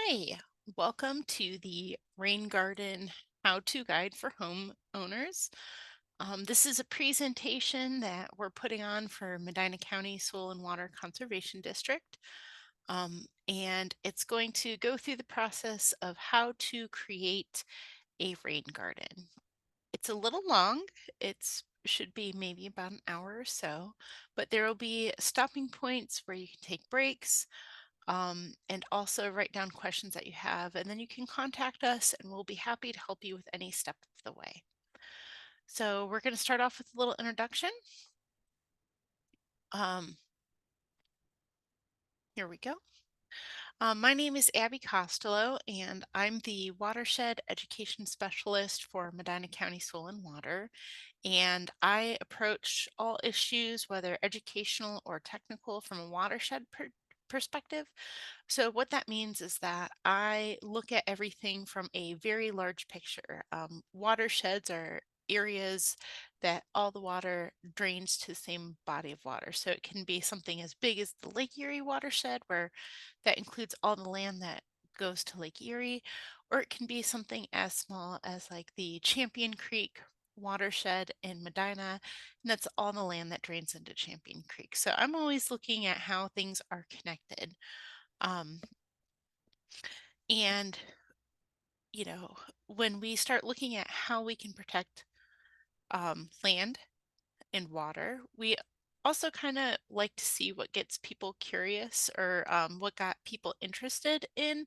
Hi, welcome to the Rain Garden How-To Guide for Homeowners. This is a presentation that we're putting on for Medina County Soil and Water Conservation District. And it's going to go through the process of how to create a rain garden. It's a little long. It's should be maybe about an hour or so, but there will be stopping points where you can take breaks, and also write down questions that you have, and then you can contact us and we'll be happy to help you with any step of the way. So we're going to start off with a little introduction. Um, Here we go. My name is Abby Costello, and I'm the Watershed Education Specialist for Medina County Soil and Water. And I approach all issues, whether educational or technical, from a watershed perspective. So what that means is that I look at everything from a very large picture. Watersheds are areas that all the water drains to the same body of water. So it can be something as big as the Lake Erie watershed, where that includes all the land that goes to Lake Erie, or it can be something as small as like the Champion Creek watershed in Medina, and that's all the land that drains into Champion Creek. So I'm always looking at how things are connected. Um, and, you know, when we start looking at how we can protect land and water, we also kind of like to see what gets people curious, or what got people interested in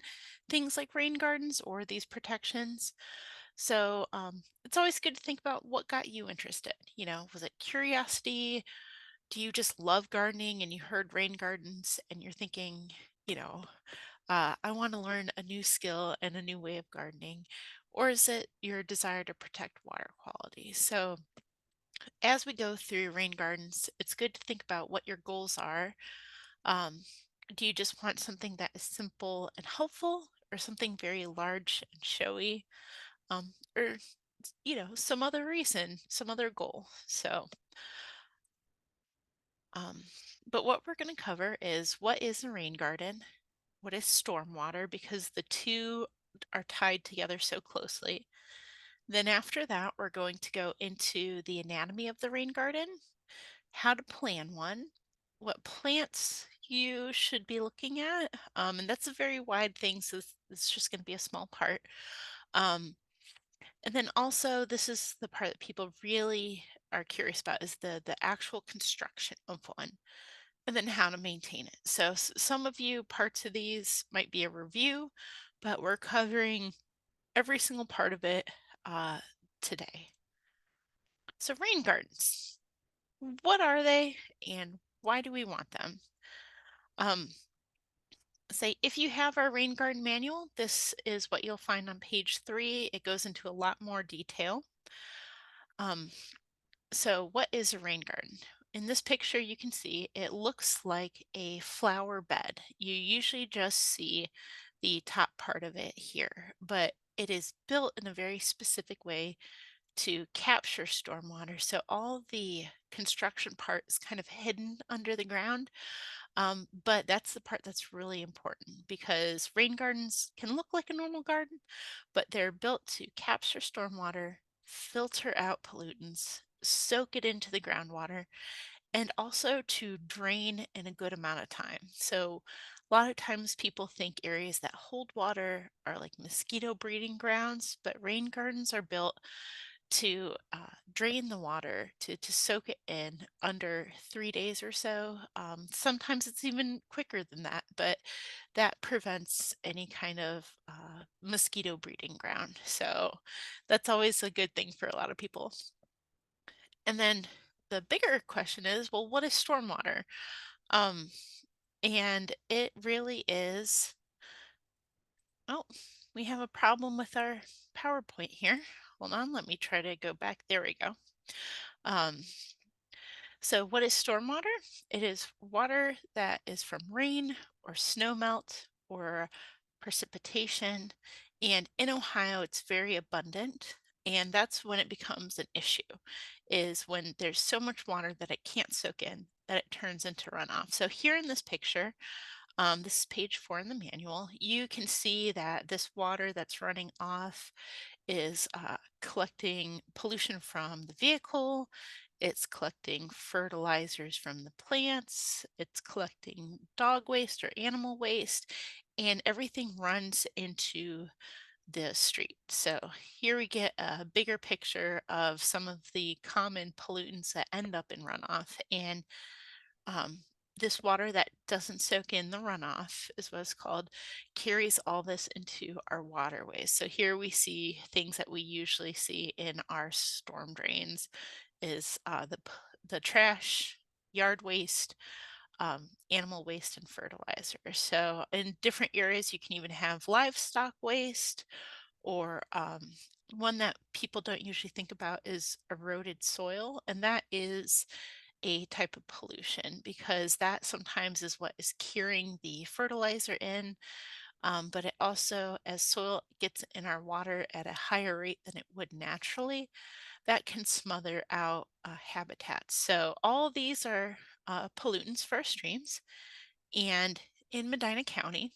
things like rain gardens or these protections. So it's always good to think about what got you interested. Was it curiosity? Do you just love gardening and you heard rain gardens and you're thinking, you know, I want to learn a new skill and a new way of gardening? Or is it your desire to protect water quality? So, as we go through rain gardens, it's good to think about what your goals are. Um, do you just want something that is simple and helpful, or something very large and showy? Or, some other reason, some other goal. So, um, but what we're going to cover is what is a rain garden, what is stormwater, because the two are tied together so closely. Then after that, we're going to go into the anatomy of the rain garden, how to plan one, what plants you should be looking at, and that's a very wide thing, so this is just going to be a small part. Um, and then also, this is the part that people really are curious about, is the actual construction of one, and then how to maintain it. So some of you, parts of these might be a review, but we're covering every single part of it uh, today. So rain gardens, what are they and why do we want them? Um, Say if you have our rain garden manual, this is what you'll find on page 3. It goes into a lot more detail. Um, so what is a rain garden? In this picture, you can see it looks like a flower bed. You usually just see the top part of it here, but it is built in a very specific way to capture stormwater. So all the construction part is kind of hidden under the ground. But that's the part that's really important, because rain gardens can look like a normal garden, but they're built to capture stormwater, filter out pollutants, soak it into the groundwater, and also to drain in a good amount of time. So a lot of times people think areas that hold water are like mosquito breeding grounds, but rain gardens are built to drain the water, to soak it in under 3 days or so. Sometimes it's even quicker than that, but that prevents any kind of mosquito breeding ground. So that's always a good thing for a lot of people. And then the bigger question is, well, what is stormwater? Um, and it really is, oh, we have a problem with our PowerPoint here. Hold on, let me try to go back. There we go. Um, So what is stormwater? It is water that is from rain or snow melt or precipitation. And in Ohio, it's very abundant. And that's when it becomes an issue, is when there's so much water that it can't soak in, that it turns into runoff. So here in this picture, This is page 4 in the manual. You can see that this water that's running off is collecting pollution from the vehicle. It's collecting fertilizers from the plants. It's collecting dog waste or animal waste, and everything runs into the street. So here we get a bigger picture of some of the common pollutants that end up in runoff. And um, this water that doesn't soak in the runoff is what it's called, carries all this into our waterways. So here we see things that we usually see in our storm drains is the trash, yard waste, animal waste, and fertilizer. So in different areas, you can even have livestock waste, or one that people don't usually think about is eroded soil, and that is a type of pollution because that sometimes is what is curing the fertilizer in. But it also, as soil gets in our water at a higher rate than it would naturally, that can smother out habitats. So all of these are pollutants for our streams. And in Medina County,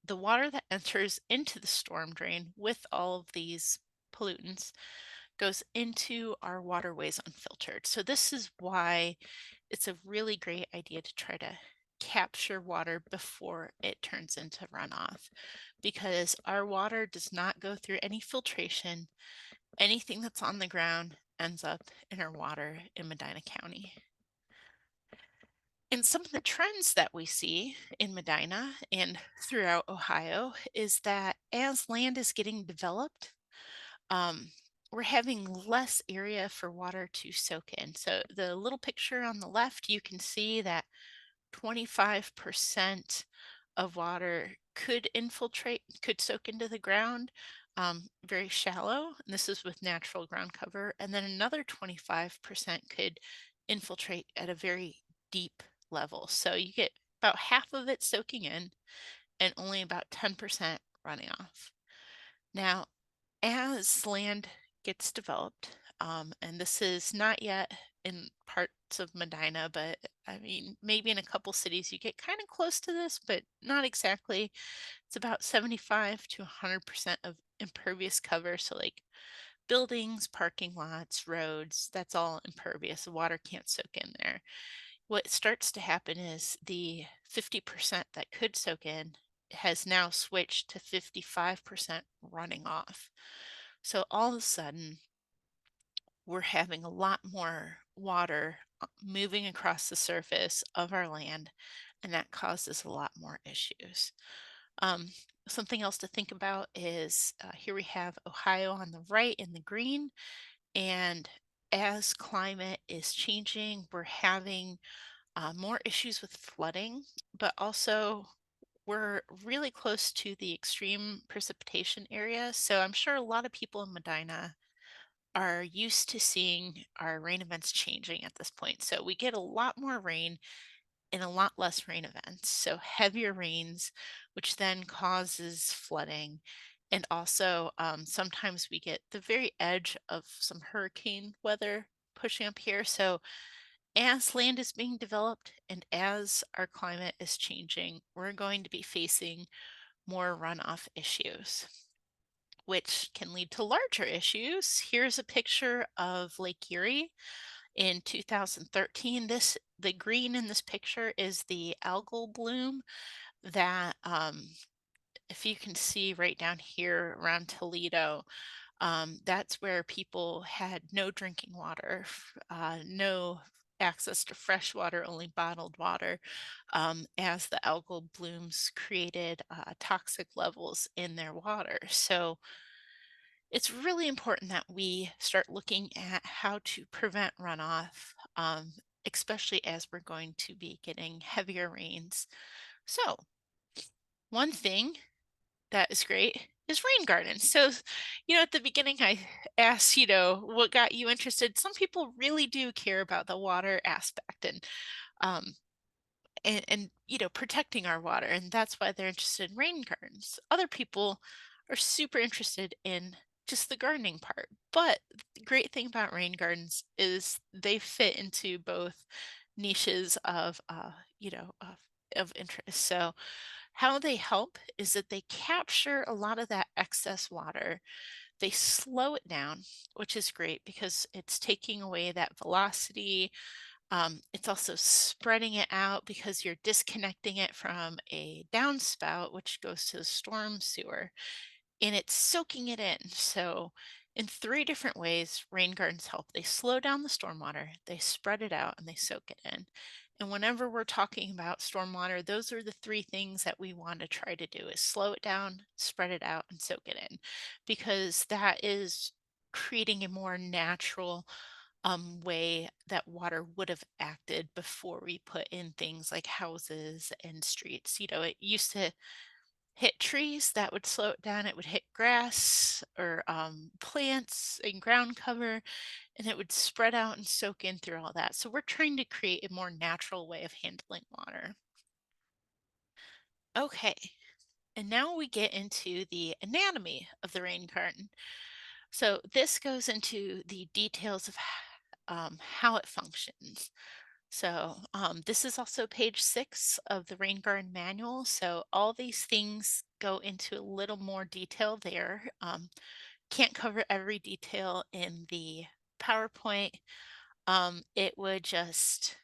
the water that enters into the storm drain with all of these pollutants goes into our waterways unfiltered. So this is why it's a really great idea to try to capture water before it turns into runoff, because our water does not go through any filtration. Anything that's on the ground ends up in our water in Medina County. And some of the trends that we see in Medina and throughout Ohio is that as land is getting developed, um, we're having less area for water to soak in. So the little picture on the left, you can see that 25% of water could infiltrate, could soak into the ground, very shallow. And this is with natural ground cover. And then another 25% could infiltrate at a very deep level. So you get about half of it soaking in and only about 10% running off. Now, as land gets developed, and this is not yet in parts of Medina, but I mean, maybe in a couple cities you get kind of close to this, but not exactly. It's about 75 to 100% of impervious cover. So, like buildings, parking lots, roads, that's all impervious. The water can't soak in there. What starts to happen is the 50% that could soak in has now switched to 55% running off. So all of a sudden, we're having a lot more water moving across the surface of our land, and that causes a lot more issues. Um, Something else to think about is here we have Ohio on the right in the green, and as climate is changing, we're having more issues with flooding, but also we're really close to the extreme precipitation area. So I'm sure a lot of people in Medina are used to seeing our rain events changing at this point. So we get a lot more rain and a lot less rain events. So heavier rains, which then causes flooding. And also, sometimes we get the very edge of some hurricane weather pushing up here. So as land is being developed and as our climate is changing, we're going to be facing more runoff issues, which can lead to larger issues. Here's a picture of Lake Erie in 2013. The green in this picture is the algal bloom that, if you can see right down here around Toledo, that's where people had no drinking water, no access to fresh water, only bottled water, as the algal blooms created toxic levels in their water. So it's really important that we start looking at how to prevent runoff, especially as we're going to be getting heavier rains. So, one thing that is great is rain gardens. So, at the beginning, I asked, what got you interested? Some people really do care about the water aspect um, and protecting our water, and that's why they're interested in rain gardens. Other people are super interested in just the gardening part, but the great thing about rain gardens is they fit into both niches of of interest. So how they help is that they capture a lot of that excess water. They slow it down, which is great because it's taking away that velocity. It's also spreading it out because you're disconnecting it from a downspout, which goes to the storm sewer, and it's soaking it in. So, in three different ways, rain gardens help. They slow down the stormwater, they spread it out, and they soak it in. And whenever we're talking about stormwater, those are the three things that we want to try to do is slow it down, spread it out, and soak it in, because that is creating a more natural way that water would have acted before we put in things like houses and streets. It used to hit trees, that would slow it down. It would hit grass or plants and ground cover, and it would spread out and soak in through all that. So we're trying to create a more natural way of handling water. Okay, and now we get into the anatomy of the rain garden. So this goes into the details of how it functions. So this is also page 6 of the rain garden manual. So all these things go into a little more detail there. Can't cover every detail in the PowerPoint. It would just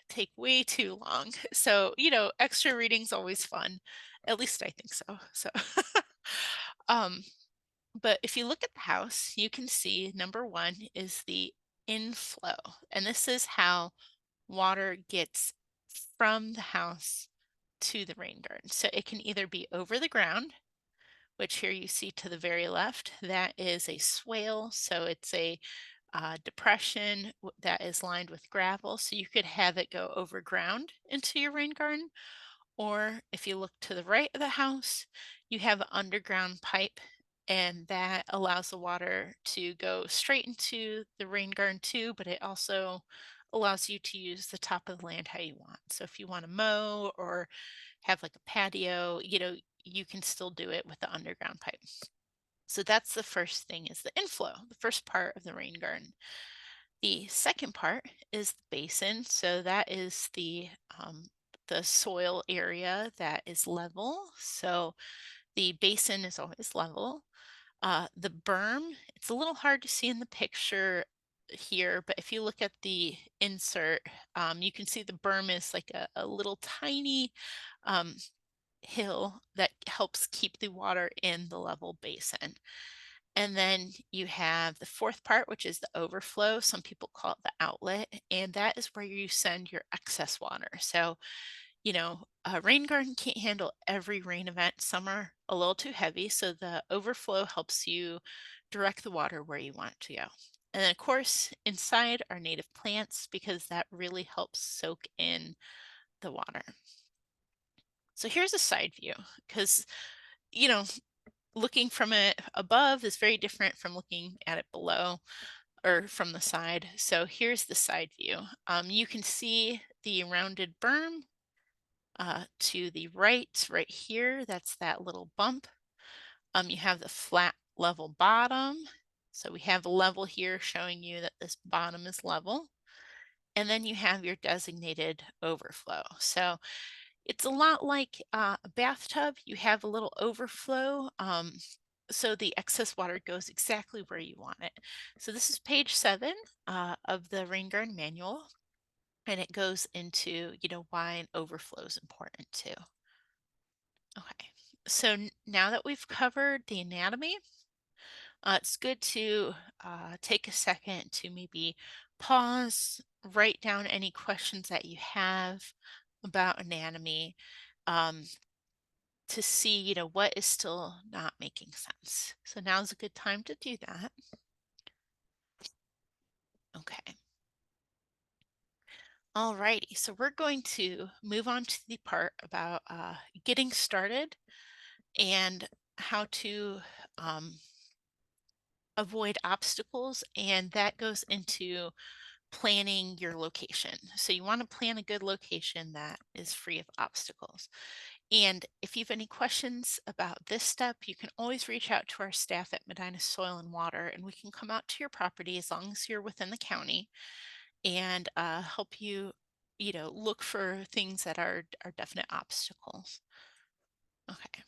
take way too long. So, extra reading's always fun. At least I think so. So, um, but if you look at the house, you can see number one is the inflow. And this is how water gets from the house to the rain garden. So it can either be over the ground, which here you see to the very left, that is a swale. So it's a depression that is lined with gravel. So you could have it go over ground into your rain garden. Or if you look to the right of the house, you have an underground pipe, and that allows the water to go straight into the rain garden too, but it also allows you to use the top of the land how you want. So if you want to mow or have like a patio, you can still do it with the underground pipe. So that's the first thing is the inflow, the first part of the rain garden. The second part is the basin. So that is the soil area that is level. So the basin is always level. The berm, it's a little hard to see in the picture here, but if you look at the insert, you can see the berm is like a little tiny um, hill that helps keep the water in the level basin. And then you have the fourth part, which is the overflow. Some people call it the outlet, and that is where you send your excess water. So, a rain garden can't handle every rain event. Some are a little too heavy, so the overflow helps you direct the water where you want it to go. And then, of course, inside are native plants because that really helps soak in the water. So here's a side view because, you know, looking from it above is very different from looking at it below or from the side. So here's the side view. You can see the rounded berm to the right here. That's that little bump. You have the flat level bottom. So we have a level here showing you that this bottom is level. And then you have your designated overflow. So it's a lot like a bathtub. You have a little overflow. So the excess water goes exactly where you want it. So this is page 7 of the rain garden manual, and it goes into, why an overflow is important too. Okay, so now that we've covered the anatomy, it's good to take a second to maybe pause, write down any questions that you have about anatomy. Um, to see, what is still not making sense. So now's a good time to do that. Okay. Alrighty, so we're going to move on to the part about getting started and how to um, avoid obstacles, and that goes into planning your location. So you want to plan a good location that is free of obstacles. And if you have any questions about this step, you can always reach out to our staff at Medina Soil and Water, and we can come out to your property as long as you're within the county and help you look for things that are definite obstacles. Okay.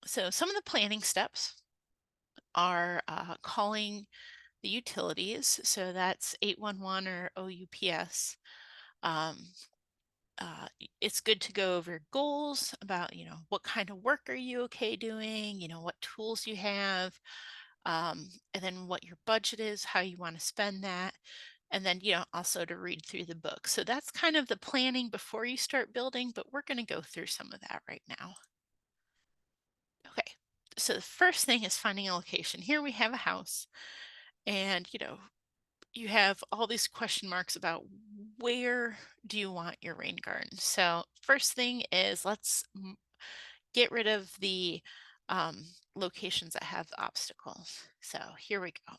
So some of the planning steps are calling the utilities. So that's 811 or OUPS. Um, it's good to go over goals about, what kind of work are you okay doing, what tools you have, and then what your budget is, how you want to spend that. And then, also to read through the book. So that's kind of the planning before you start building, but we're going to go through some of that right now. Okay. So the first thing is finding a location. Here we have a house, and you have all these question marks about where do you want your rain garden. So first thing is get rid of the locations that have obstacles. So here we go.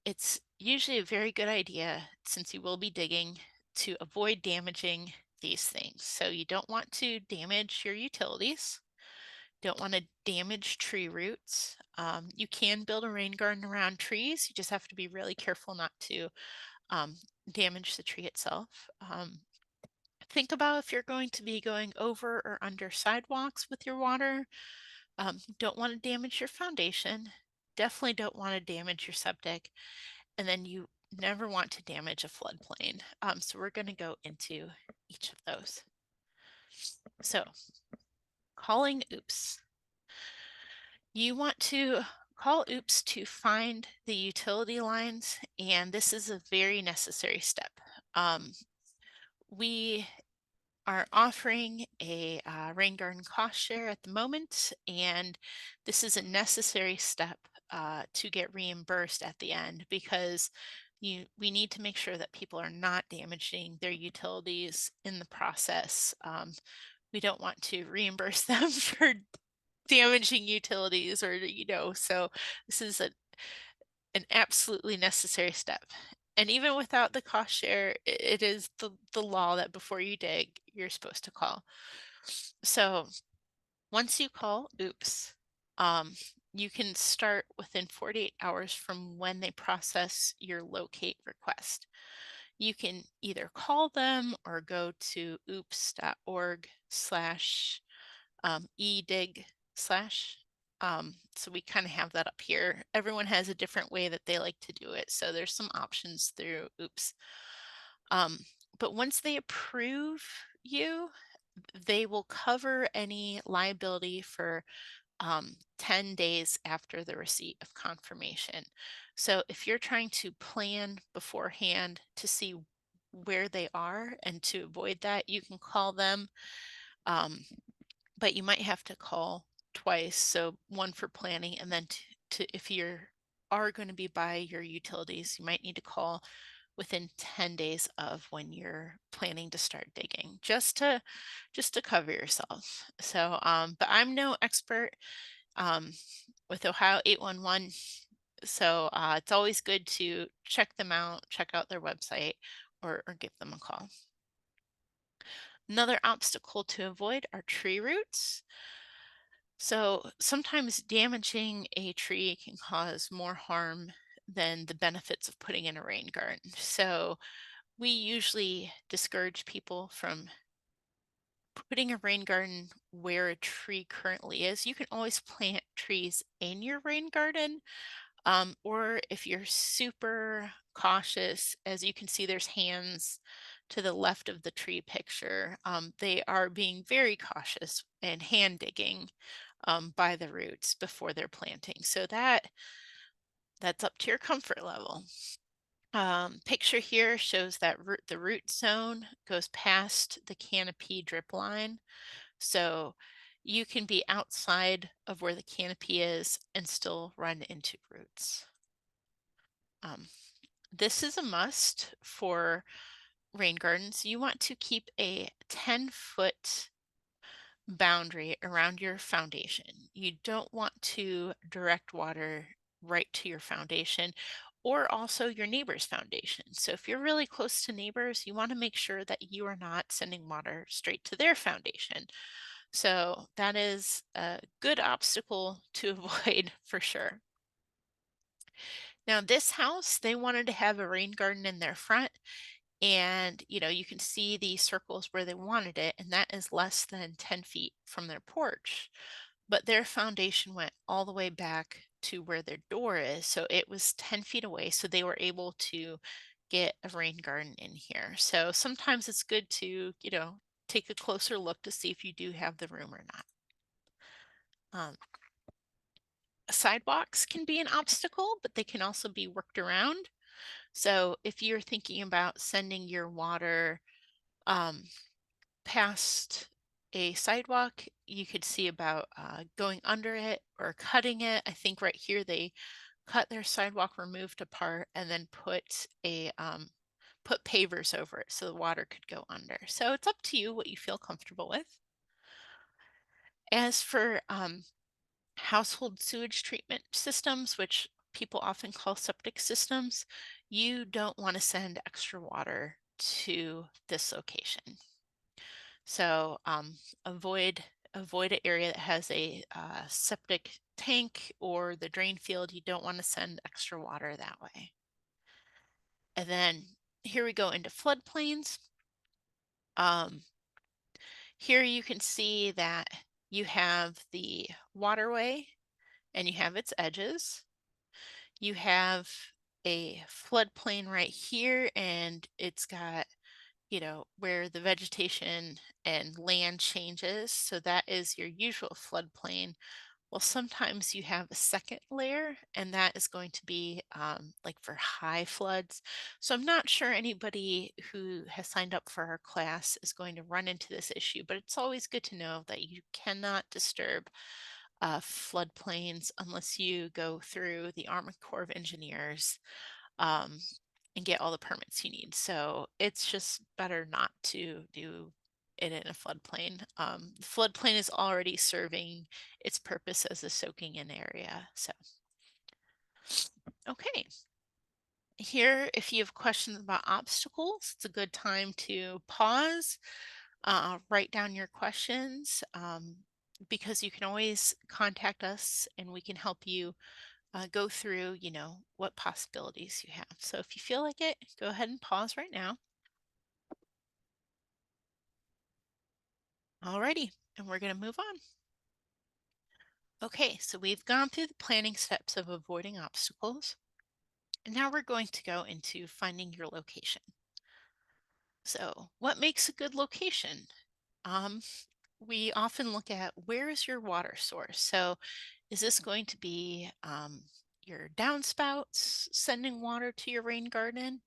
It's usually a very good idea, since you will be digging, to avoid damaging these things. So you don't want to damage your utilities. Don't want to damage tree roots. You can build a rain garden around trees. You just have to be really careful not to um, damage the tree itself. Think about if you're going to be going over or under sidewalks with your water. Don't want to damage your foundation. Definitely don't want to damage your septic. And then you never want to damage a floodplain. So we're going to go into each of those. So calling oops. You want to call oops to find the utility lines, and this is a very necessary step. We are offering a rain garden cost share at the moment, and this is a necessary step to get reimbursed at the end, because we need to make sure that people are not damaging their utilities in the process. We don't want to reimburse them for damaging utilities, or so this is an absolutely necessary step. And even without the cost share, it is the law that before you dig, you're supposed to call. So once you call oops, um, you can start within 48 hours from when they process your locate request. You can either call them or go to oops.org slash edig slash. So we kind of have that up here. Everyone has a different way that they like to do it. So there's some options through oops. Um, but once they approve you, they will cover any liability for 10 days after the receipt of confirmation. So if you're trying to plan beforehand to see where they are and to avoid that, you can call them. But you might have to call twice. So one for planning, and then if you're are going to be by your utilities, you might need to call within 10 days of when you're planning to start digging, just to cover yourself. So but I'm no expert um with Ohio 811. So it's always good to check them out, check out their website, or give them a call. Another obstacle to avoid are tree roots. So sometimes damaging a tree can cause more harm than the benefits of putting in a rain garden. So we usually discourage people from putting a rain garden where a tree currently is. You can always plant trees in your rain garden, or if you're super cautious, as you can see, there's hands to the left of the tree picture. They are being very cautious and hand digging by the roots before they're planting. So that's up to your comfort level. Picture here shows that the root zone goes past the canopy drip line. So you can be outside of where the canopy is and still run into roots. Um, this is a must for rain gardens. You want to keep a 10-foot boundary around your foundation. You don't want to direct water right to your foundation, or also your neighbor's foundation. So if you're really close to neighbors, you want to make sure that you are not sending water straight to their foundation. So that is a good obstacle to avoid for sure. Now, this house, they wanted to have a rain garden in their front, And you can see the circles where they wanted it, and that is less than 10 feet from their porch. But their foundation went all the way back to where their door is, so it was 10 feet away, so they were able to get a rain garden in here. So sometimes it's good to take a closer look to see if you do have the room or not. um, Sidewalks can be an obstacle, but they can also be worked around. So if you're thinking about sending your water um, past a sidewalk, you could see about going under it or cutting it. I think right here they cut their sidewalk, removed a part, and then put pavers over it so the water could go under. So it's up to you what you feel comfortable with. As for household sewage treatment systems, which people often call septic systems, you don't want to send extra water to this location. So avoid an area that has a septic tank or the drain field. You don't want to send extra water that way. And then here we go into floodplains. Um, Here you can see that you have the waterway and you have its edges. You have a floodplain right here, and it's got, where the vegetation and land changes. So that is your usual floodplain. Well, sometimes you have a second layer, and that is going to be like for high floods. So I'm not sure anybody who has signed up for our class is going to run into this issue, but it's always good to know that you cannot disturb floodplains unless you go through the Army Corps of Engineers um, and get all the permits you need. So it's just better not to do it in a floodplain. The floodplain is already serving its purpose as a soaking in area. So, okay. Here, if you have questions about obstacles, it's a good time to pause, write down your questions, because you can always contact us and we can help you go through, what possibilities you have. So if you feel like it, go ahead and pause right now. Alrighty, and we're going to move on. Okay, so we've gone through the planning steps of avoiding obstacles, and now we're going to go into finding your location. So, what makes a good location? Um, we often look at where is your water source. So, is this going to be your downspouts sending water to your rain garden?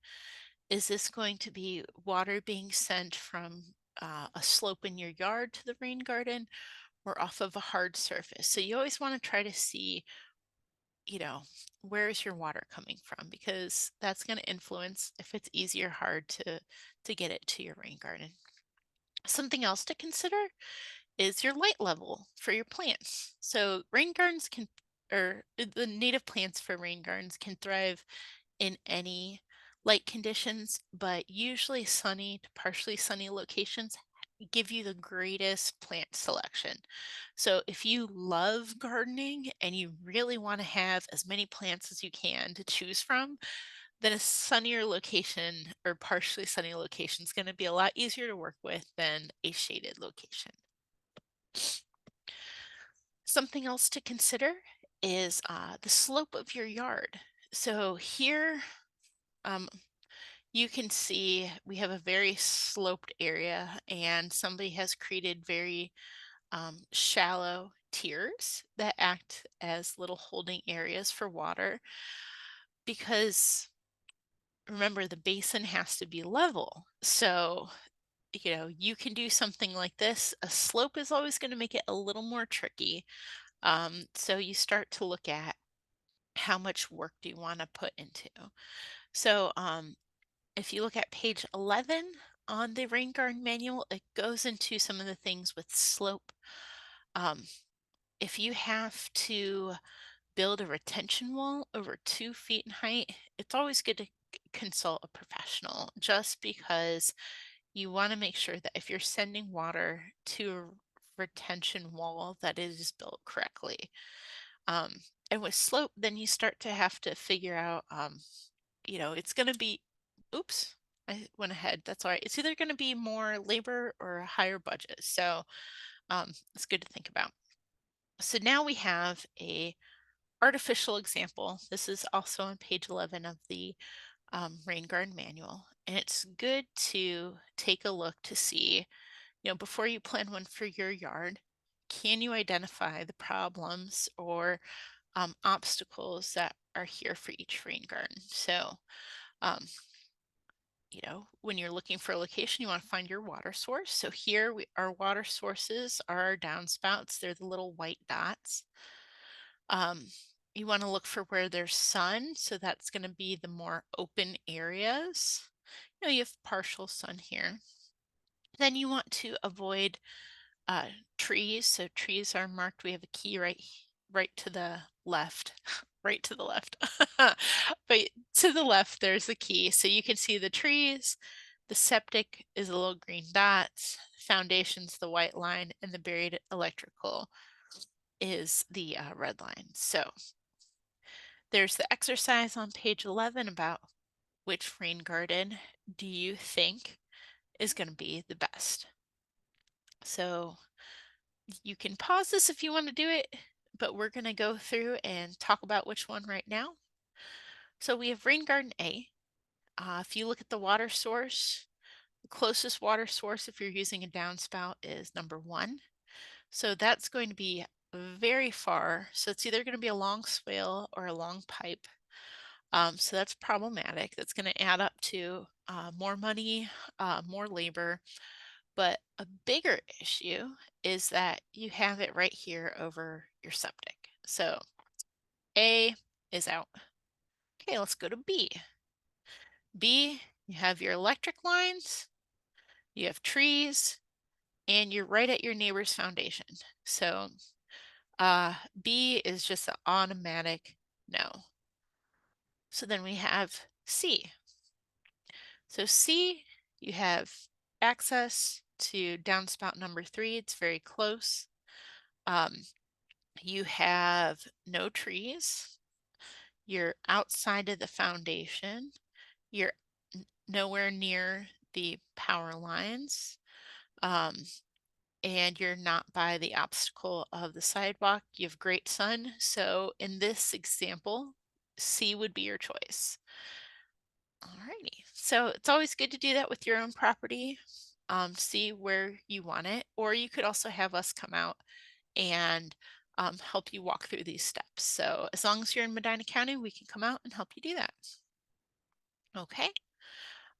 Is this going to be water being sent from a slope in your yard to the rain garden or off of a hard surface? So you always want to try to see, you know, where is your water coming from, because that's going to influence if it's easy or hard to get it to your rain garden. Something else to consider is your light level for your plants. So rain gardens can, or the native plants for rain gardens can thrive in any light conditions, but usually sunny to partially sunny locations give you the greatest plant selection. So if you love gardening and you really want to have as many plants as you can to choose from, then a sunnier location or partially sunny location is going to be a lot easier to work with than a shaded location. Something else to consider is the slope of your yard. So here, um, you can see we have a very sloped area, and somebody has created very shallow tiers that act as little holding areas for water, because remember, the basin has to be level. So, you can do something like this. A slope is always going to make it a little more tricky. So you start to look at how much work do you want to put into. So if you look at page 11 on the rain garden manual, it goes into some of the things with slope. Um, if you have to build a retention wall over 2 feet in height, it's always good to consult a professional, just because you want to make sure that if you're sending water to a retention wall, that it is built correctly. Um, and with slope, then you start to have to figure out, it's going to be, oops, I went ahead. That's all right. It's either going to be more labor or a higher budget. So it's good to think about. So now we have a artificial example. This is also on page 11 of the rain garden manual. And it's good to take a look to see, before you plan one for your yard, can you identify the problems or obstacles that are here for each rain garden? So, um, when you're looking for a location, you want to find your water source. So here our water sources are our downspouts. They're the little white dots. Um, you want to look for where there's sun. So that's going to be the more open areas. You have partial sun here. Then you want to avoid uh, trees. So trees are marked. We have a key right to the left, right to the left. But to the left, there's the key. So you can see the trees. The septic is a little green dots. Foundation's the white line, and the buried electrical is the red line. So there's the exercise on page 11 about which rain garden do you think is going to be the best. So you can pause this if you want to do it, but we're going to go through and talk about which one right now. So we have rain garden A. If you look at the water source, the closest water source if you're using a downspout is number 1. So that's going to be very far. So it's either going to be a long swale or a long pipe. So that's problematic. That's going to add up to more money, more labor. But a bigger issue is that you have it right here over your septic. So A is out. Okay, let's go to B. B, you have your electric lines, you have trees, and you're right at your neighbor's foundation. So B is just an automatic no. So then we have C. So C, you have access to downspout number 3. It's very close. You have no trees. You're outside of the foundation. You're nowhere near the power lines. And you're not by the obstacle of the sidewalk. You have great sun. So in this example, C would be your choice. Alrighty. So it's always good to do that with your own property. See where you want it, or you could also have us come out and help you walk through these steps. So as long as you're in Medina County, we can come out and help you do that. Okay.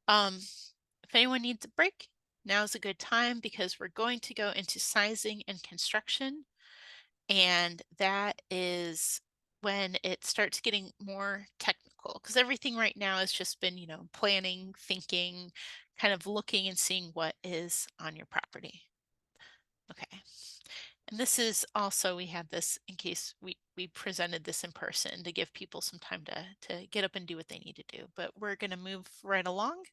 If anyone needs a break, now is a good time because we're going to go into sizing and construction. And that is when it starts getting more technical, because everything right now has just been, planning, thinking, kind of looking and seeing what is on your property. Okay. And this is also, we have this in case we presented this in person to give people some time to get up and do what they need to do, but we're going to move right along.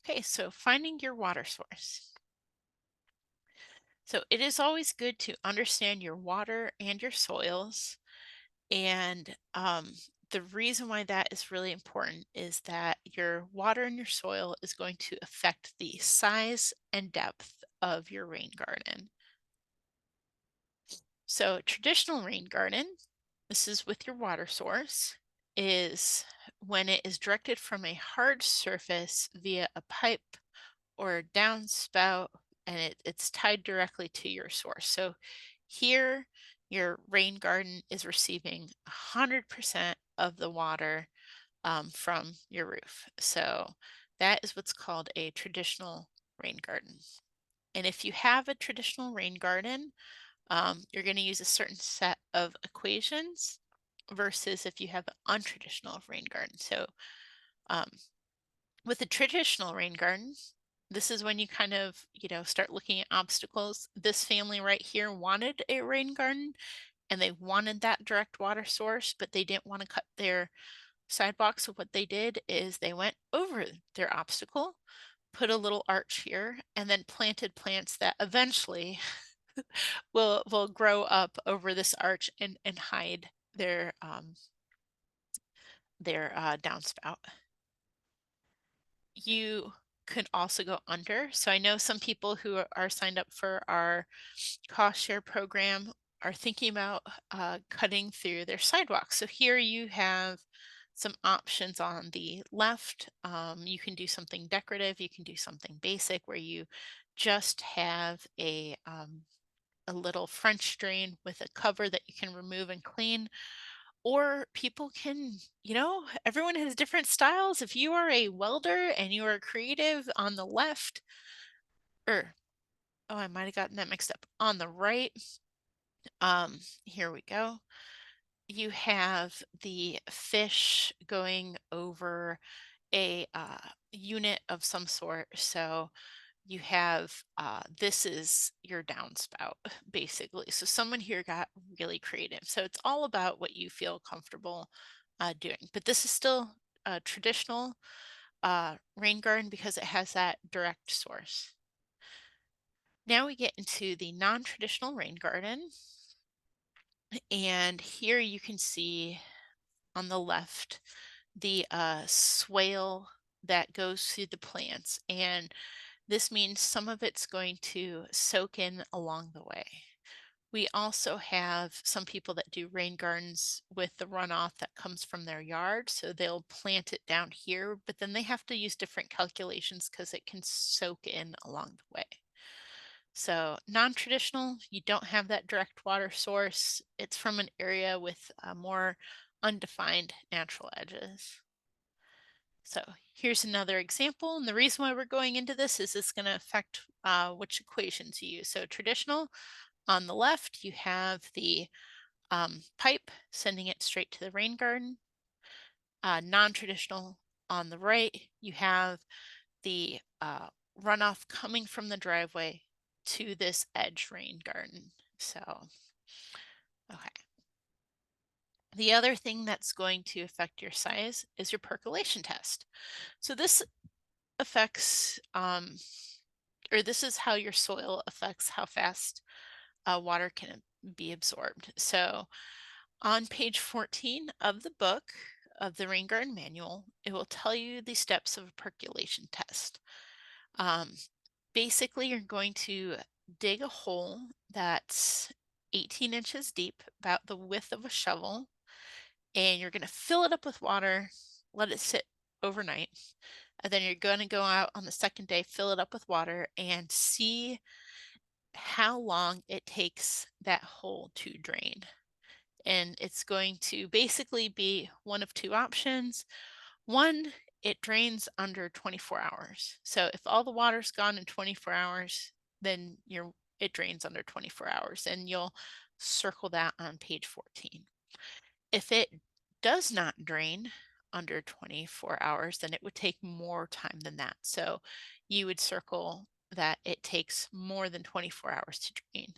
Okay, so finding your water source. So it is always good to understand your water and your soils. And the reason why that is really important is that your water and your soil is going to affect the size and depth of your rain garden. So traditional rain garden, this is with your water source, is when it is directed from a hard surface via a pipe or a downspout, and it's tied directly to your source. So here, your rain garden is receiving 100% of the water from your roof. So that is what's called a traditional rain garden. And if you have a traditional rain garden, you're going to use a certain set of equations versus if you have an untraditional rain garden. So um, with a traditional rain garden, this is when you kind of, start looking at obstacles. This family right here wanted a rain garden and they wanted that direct water source, but they didn't want to cut their sidewalk. So what they did is they went over their obstacle, put a little arch here, and then planted plants that eventually will grow up over this arch and hide their downspout. You could also go under. So I know some people who are signed up for our cost share program are thinking about cutting through their sidewalks. So here you have some options on the left. You can do something decorative, you can do something basic where you just have a little French drain with a cover that you can remove and clean. Or people can, everyone has different styles. If you are a welder and you are creative on the left, or oh, I might have gotten that mixed up. On the right, here we go. You have the fish going over a unit of some sort. So you have this is your downspout basically. So someone here got really creative. So it's all about what you feel comfortable doing. But this is still a traditional rain garden because it has that direct source. Now we get into the non-traditional rain garden. And here you can see on the left the swale that goes through the plants. And this means some of it's going to soak in along the way. We also have some people that do rain gardens with the runoff that comes from their yard. So they'll plant it down here, but then they have to use different calculations because it can soak in along the way. So non-traditional, you don't have that direct water source. It's from an area with more undefined natural edges. So here's another example. And the reason why we're going into this is it's going to affect which equations you use. So traditional, on the left, you have the pipe sending it straight to the rain garden. Non-traditional, on the right, you have the runoff coming from the driveway to this edge rain garden. So, okay. The other thing that's going to affect your size is your percolation test. So this affects, or this is how your soil affects how fast water can be absorbed. So on page 14 of the book of the Rain Garden Manual, it will tell you the steps of a percolation test. Basically, you're going to dig a hole that's 18 inches deep, about the width of a shovel, and you're going to fill it up with water, let it sit overnight, and then you're going to go out on the second day, fill it up with water, and see how long it takes that hole to drain. And it's going to basically be one of two options. One, it drains under 24 hours. So if all the water's gone in 24 hours, then it drains under 24 hours, and you'll circle that on page 14. If it does not drain under 24 hours, then it would take more time than that. So you would circle that it takes more than 24 hours to drain.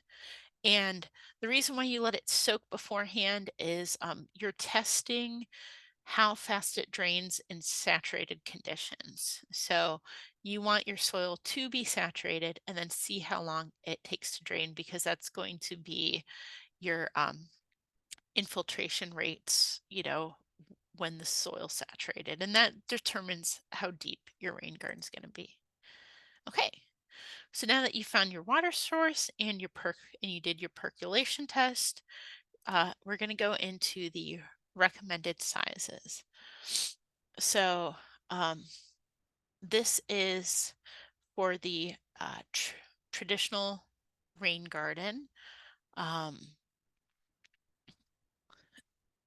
And the reason why you let it soak beforehand is you're testing how fast it drains in saturated conditions. So you want your soil to be saturated and then see how long it takes to drain, because that's going to be your infiltration rates, when the soil's saturated. And that determines how deep your rain garden's going to be. Okay. So now that you found your water source and you did your percolation test, we're going to go into the recommended sizes. So this is for the traditional rain garden.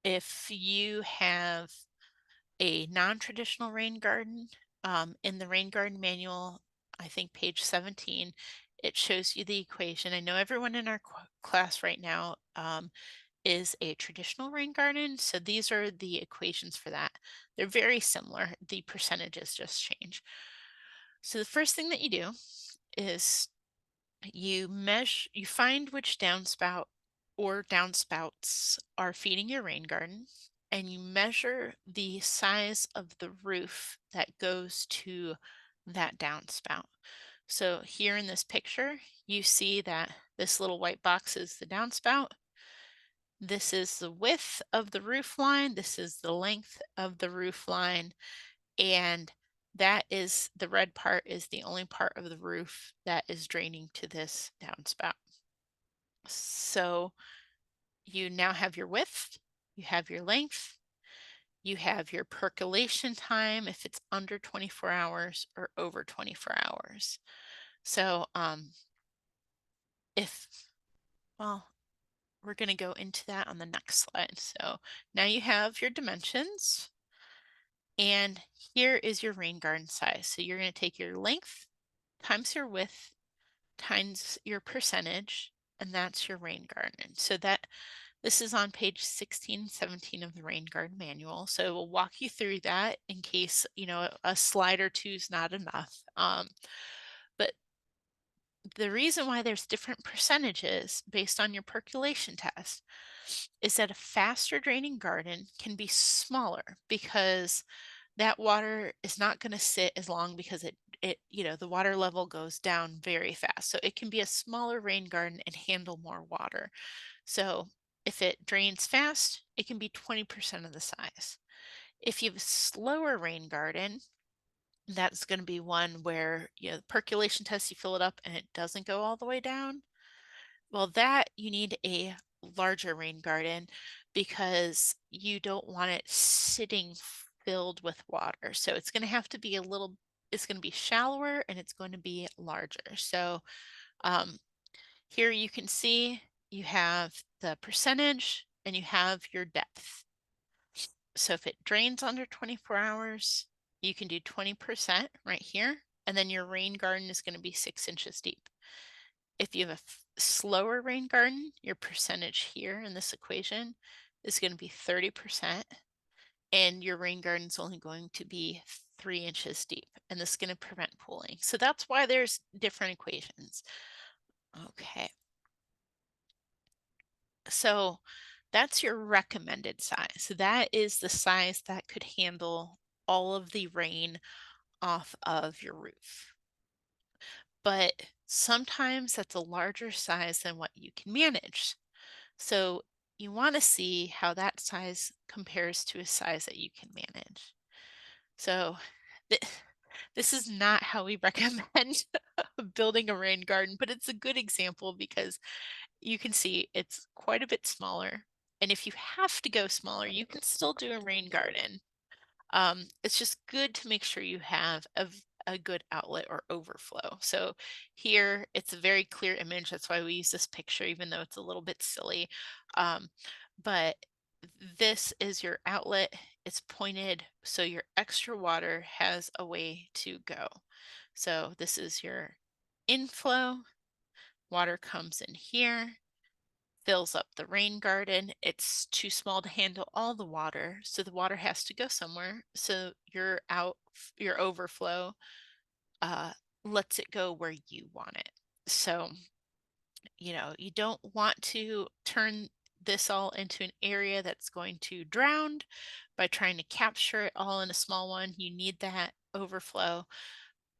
If you have a non-traditional rain garden, in the rain garden manual, I think page 17, it shows you the equation. I know everyone in our class right now is a traditional rain garden, so these are the equations for that. They're very similar. The percentages just change. So the first thing that you do is you find which downspout or downspouts are feeding your rain garden, and you measure the size of the roof that goes to that downspout. So here in this picture, you see that this little white box is the downspout. This is the width of the roof line. This is the length of the roof line. And That is the red part is the only part of the roof that is draining to this downspout. So you now have your width, you have your length, you have your percolation time if it's under 24 hours or over 24 hours. So if, well, we're going to go into that on the next slide. So now you have your dimensions, and here is your rain garden size. So you're going to take your length times your width times your percentage, and that's your rain garden. So that this is on page 16 and 17 of the rain garden manual. So we'll walk you through that in case, a slide or two is not enough. But the reason why there's different percentages based on your percolation test is that a faster draining garden can be smaller because that water is not going to sit as long because the water level goes down very fast. So it can be a smaller rain garden and handle more water. So if it drains fast, it can be 20% of the size. If you have a slower rain garden, that's going to be one where, the percolation test, you fill it up and it doesn't go all the way down. Well, that you need a larger rain garden because you don't want it sitting filled with water. So it's going to have to be it's going to be shallower and it's going to be larger. So um, here you can see you have the percentage and you have your depth. So if it drains under 24 hours, you can do 20% right here, and then your rain garden is going to be 6 inches deep. If you have a slower rain garden, your percentage here in this equation is going to be 30%, and your rain garden is only going to be 3 inches deep, and this is going to prevent pooling. So that's why there's different equations. Okay. So that's your recommended size. So that is the size that could handle all of the rain off of your roof. But sometimes that's a larger size than what you can manage. So you want to see how that size compares to a size that you can manage. So th this is not how we recommend building a rain garden, but it's a good example because you can see it's quite a bit smaller. And if you have to go smaller, you can still do a rain garden. It's just good to make sure you have a good outlet or overflow. So here it's a very clear image. That's why we use this picture, even though it's a little bit silly. Um, but this is your outlet. It's pointed so your extra water has a way to go. So this is your inflow. Water comes in here, fills up the rain garden. It's too small to handle all the water, so the water has to go somewhere. So your overflow uh, lets it go where you want it. So, you don't want to turn this all into an area that's going to drown by trying to capture it all in a small one. You need that overflow.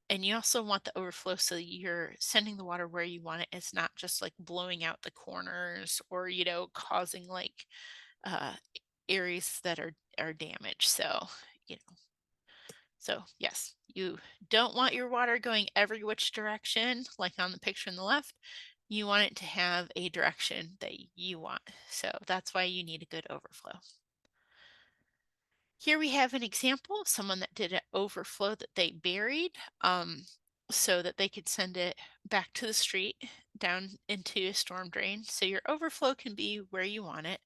And you also want the overflow so that you're sending the water where you want it. It's not just like blowing out the corners or, causing like uh areas that are damaged. You know, so yes, you don't want your water going every which direction, like on the picture on the left. You want it to have a direction that you want. So that's why you need a good overflow. Here we have an example of someone that did an overflow that they buried so that they could send it back to the street down into a storm drain. So your overflow can be where you want it.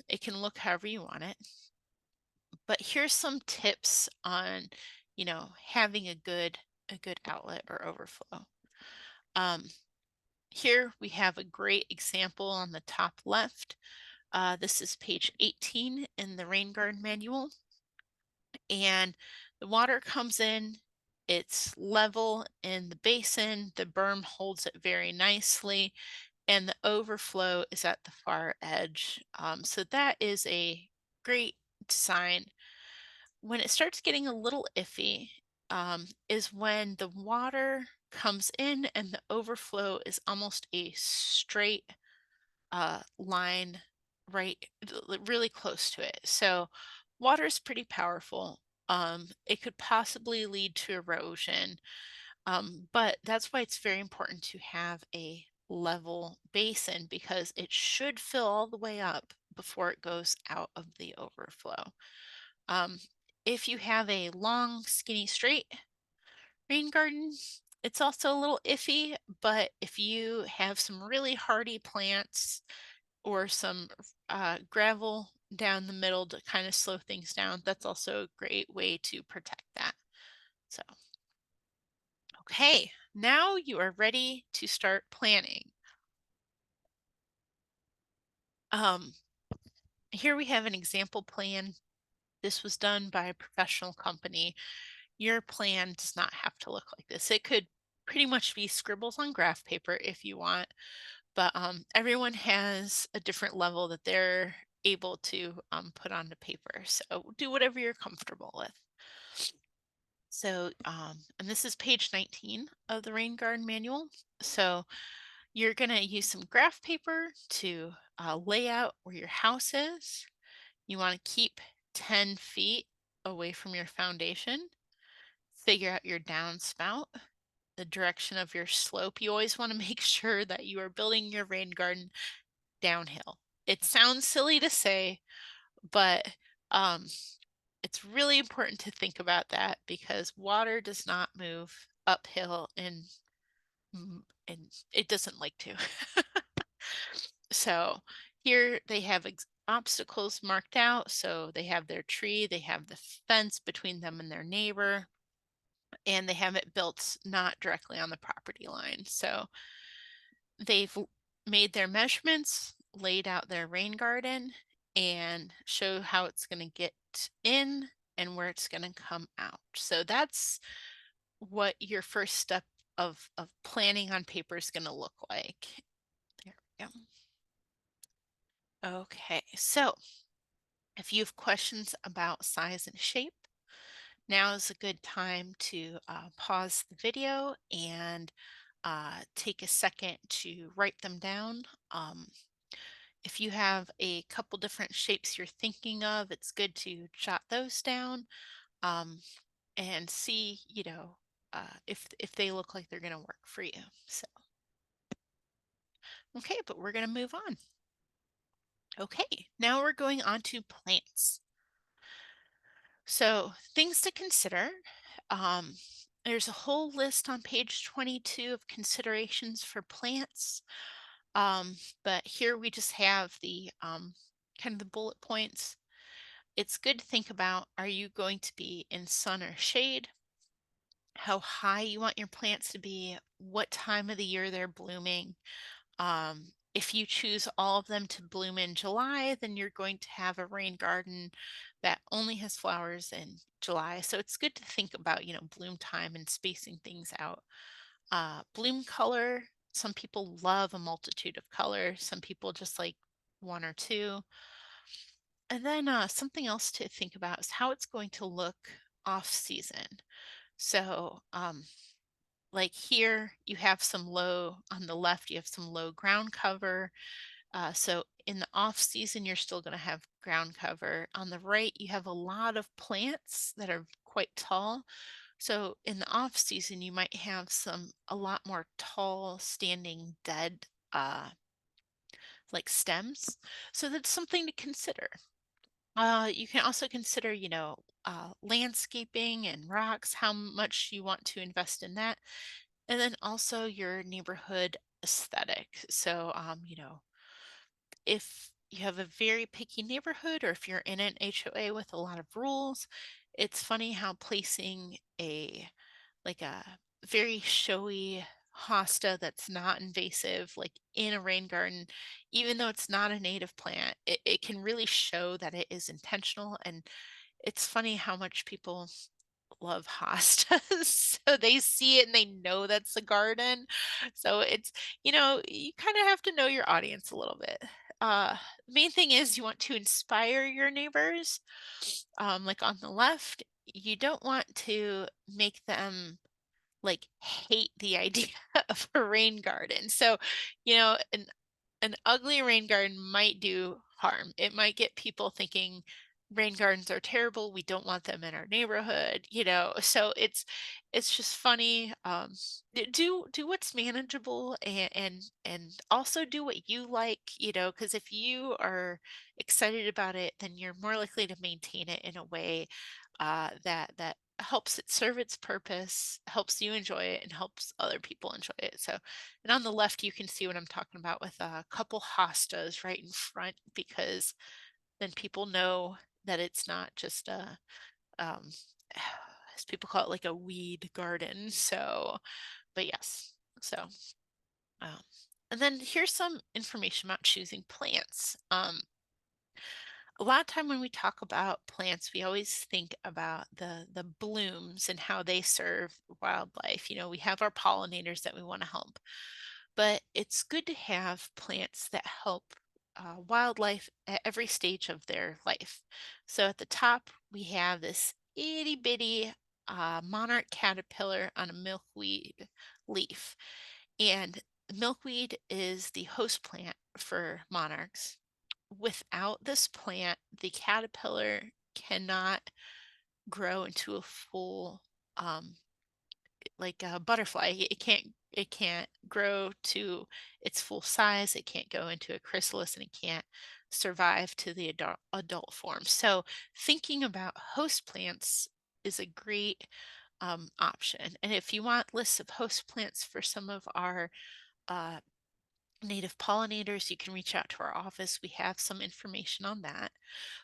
It can look however you want it. But here's some tips on, having a good outlet or overflow. Um, Here we have a great example on the top left. This is page 18 in the rain garden manual. And the water comes in, it's level in the basin, the berm holds it very nicely, and the overflow is at the far edge. So that is a great design. When it starts getting a little iffy, is when the water comes in and the overflow is almost a straight line, right, really close to it. So water is pretty powerful. It could possibly lead to erosion. But that's why it's very important to have a level basin because it should fill all the way up before it goes out of the overflow. Um, if you have a long, skinny, straight rain garden, it's also a little iffy, but if you have some really hardy plants or some gravel down the middle to kind of slow things down, that's also a great way to protect that. So, okay, now you are ready to start planning. Um, Here we have an example plan. This was done by a professional company. Your plan does not have to look like this. It could pretty much be scribbles on graph paper if you want, but everyone has a different level that they're able to put onto paper. So do whatever you're comfortable with. So, and this is page 19 of the Rain Garden Manual. So you're going to use some graph paper to lay out where your house is. You want to keep 10 feet away from your foundation. Figure out your downspout, the direction of your slope. You always want to make sure that you are building your rain garden downhill. It sounds silly to say, but um, it's really important to think about that because water does not move uphill and it doesn't like to. So here they have obstacles marked out. So they have their tree, they have the fence between them and their neighbor, and they have it built not directly on the property line. So they've made their measurements, laid out their rain garden, and show how it's going to get in and where it's going to come out. So that's what your first step of planning on paper is going to look like. There we go. Okay, so if you have questions about size and shape, now is a good time to pause the video and take a second to write them down. If you have a couple different shapes you're thinking of, it's good to jot those down um, and see, if they look like they're going to work for you. So, okay, but we're going to move on. Okay, now we're going on to plants. So things to consider. Um, there's a whole list on page 22 of considerations for plants. But here we just have the kind of the bullet points. It's good to think about, are you going to be in sun or shade? How high you want your plants to be, what time of the year they're blooming. If you choose all of them to bloom in July, then you're going to have a rain garden that only has flowers in July. So it's good to think about, bloom time and spacing things out. Bloom color, some people love a multitude of colors, some people just like one or two. And then something else to think about is how it's going to look off season. So, like here, you have some low on the left, you have some low ground cover. So in the off season, you're still going to have ground cover. On the right, you have a lot of plants that are quite tall. So in the off season, you might have a lot more tall, standing, dead, like stems. So that's something to consider. You can also consider, landscaping and rocks, how much you want to invest in that, and then also your neighborhood aesthetic. So, if you have a very picky neighborhood or if you're in an HOA with a lot of rules, it's funny how placing a very showy hosta that's not invasive, like in a rain garden, even though it's not a native plant, it can really show that it is intentional. And it's funny how much people love hostas. So they see it and they know that's a garden. So it's, you kind of have to know your audience a little bit. The main thing is you want to inspire your neighbors. Like on the left, you don't want to make them like hate the idea of a rain garden. So, an ugly rain garden might do harm. It might get people thinking rain gardens are terrible. We don't want them in our neighborhood, So it's just funny. Do what's manageable, and also do what you like, because if you are excited about it, then you're more likely to maintain it in a way that helps it serve its purpose, helps you enjoy it, and helps other people enjoy it. So, and on the left, you can see what I'm talking about with a couple hostas right in front, because then people know that it's not just a, um, as people call it, like a weed garden. So, but yes, so, um, and then here's some information about choosing plants. A lot of time when we talk about plants, we always think about the blooms and how they serve wildlife. We have our pollinators that we want to help, but it's good to have plants that help wildlife at every stage of their life. So at the top, we have this itty bitty monarch caterpillar on a milkweed leaf. And milkweed is the host plant for monarchs. Without this plant, the caterpillar cannot grow into a full um, like a butterfly. It can't grow to its full size. It can't go into a chrysalis, and it can't survive to the adult form. So thinking about host plants is a great option. And if you want lists of host plants for some of our uh, native pollinators, you can reach out to our office. We have some information on that.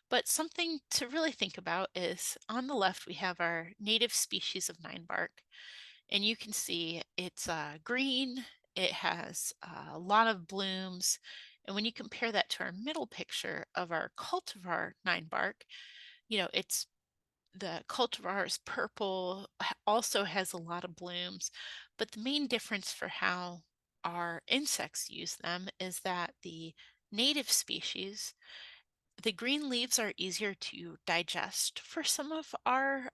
But something to really think about is on the left, we have our native species of nine bark, and you can see it's green. It has a lot of blooms. And when you compare that to our middle picture of our cultivar nine bark, it's the cultivar is purple, also has a lot of blooms. But the main difference for how our insects use them is that the native species, the green leaves are easier to digest for some of our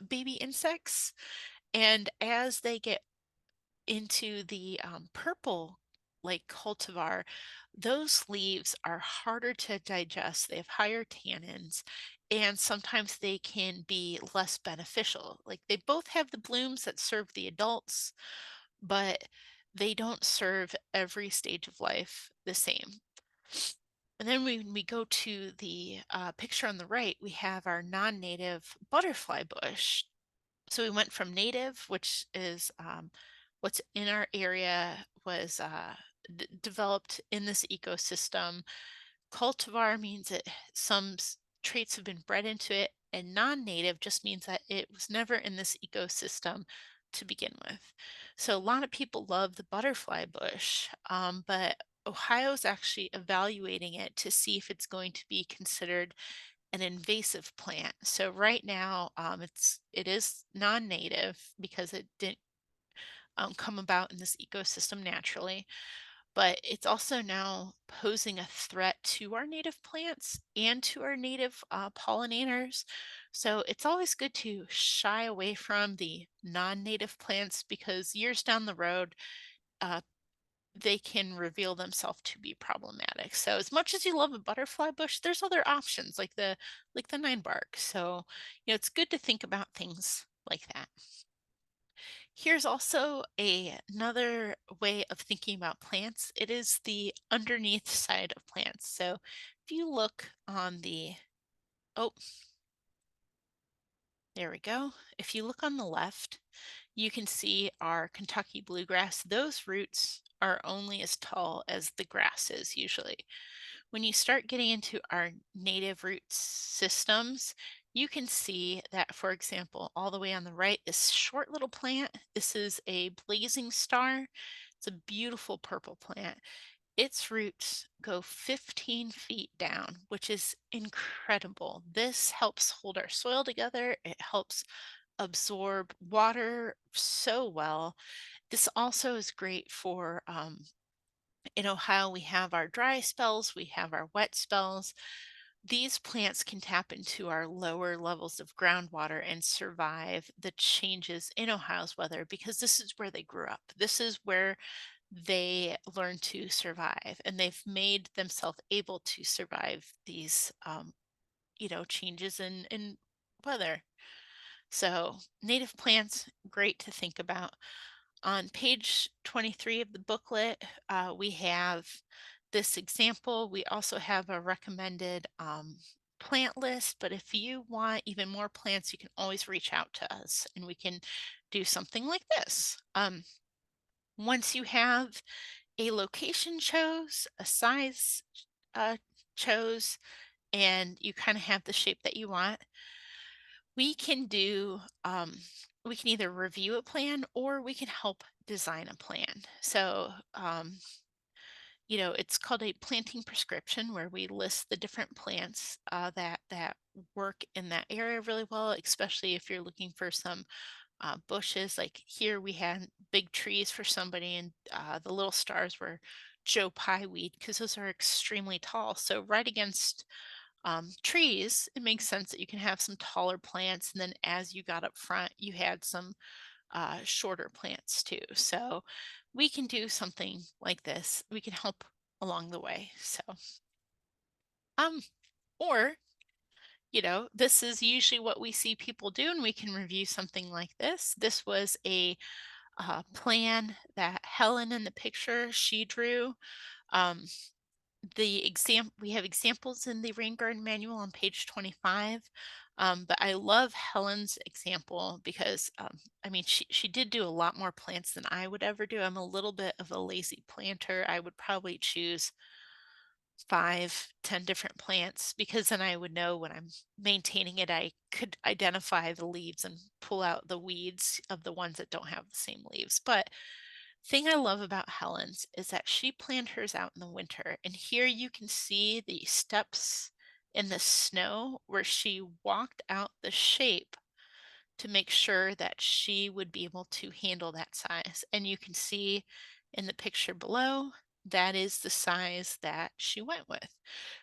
baby insects. And as they get into the purple like cultivar, those leaves are harder to digest. They have higher tannins, and sometimes they can be less beneficial. Like they both have the blooms that serve the adults, but they don't serve every stage of life the same. And then when we go to the picture on the right, we have our non-native butterfly bush. So we went from native, which is what's in our area, was developed in this ecosystem. Cultivar means that traits have been bred into it, and non-native just means that it was never in this ecosystem to begin with. So a lot of people love the butterfly bush, but Ohio's actually evaluating it to see if it's going to be considered an invasive plant. So right now, it is non-native because it didn't come about in this ecosystem naturally, but it's also now posing a threat to our native plants and to our native pollinators. So it's always good to shy away from the non-native plants because years down the road, uh, they can reveal themselves to be problematic. So as much as you love a butterfly bush, there's other options like the nine bark. So, it's good to think about things like that. Here's also another way of thinking about plants. It is the underneath side of plants. So if you look on the, oh, there we go. If you look on the left, you can see our Kentucky bluegrass. Those roots are only as tall as the grass is usually. When you start getting into our native root systems, you can see that, for example, all the way on the right, this short little plant, this is a blazing star. It's a beautiful purple plant. Its roots go 15 feet down, which is incredible. This helps hold our soil together. It helps absorb water so well. This also is great for, in Ohio, we have our dry spells, we have our wet spells. These plants can tap into our lower levels of groundwater and survive the changes in Ohio's weather because this is where they grew up. This is where they learn to survive, and they've made themselves able to survive these changes in weather. So native plants, great to think about. On page 23 of the booklet, we have this example. We also have a recommended plant list, but if you want even more plants, you can always reach out to us and we can do something like this. Once you have a location chose, a size uh, chose, and you kind of have the shape that you want, we can do we can either review a plan or we can help design a plan. So it's called a planting prescription where we list the different plants that work in that area really well, especially if you're looking for some bushes. Like here we had big trees for somebody, and the little stars were Joe Pye weed because those are extremely tall. So right against trees, it makes sense that you can have some taller plants, and then as you got up front, you had some shorter plants too. So we can do something like this. We can help along the way. So, um, or this is usually what we see people do, and we can review something like this. This was a plan that Helen in the picture she drew. Um, we have examples in the rain garden manual on page 25, but I love Helen's example because I mean she did do a lot more plants than I would ever do. I'm a little bit of a lazy planter. I would probably choose 5, 10 different plants because then I would know when I'm maintaining it, I could identify the leaves and pull out the weeds of the ones that don't have the same leaves. But thing I love about Helen's is that she planned hers out in the winter. And here you can see the steps in the snow where she walked out the shape to make sure that she would be able to handle that size. And you can see in the picture below, that is the size that she went with.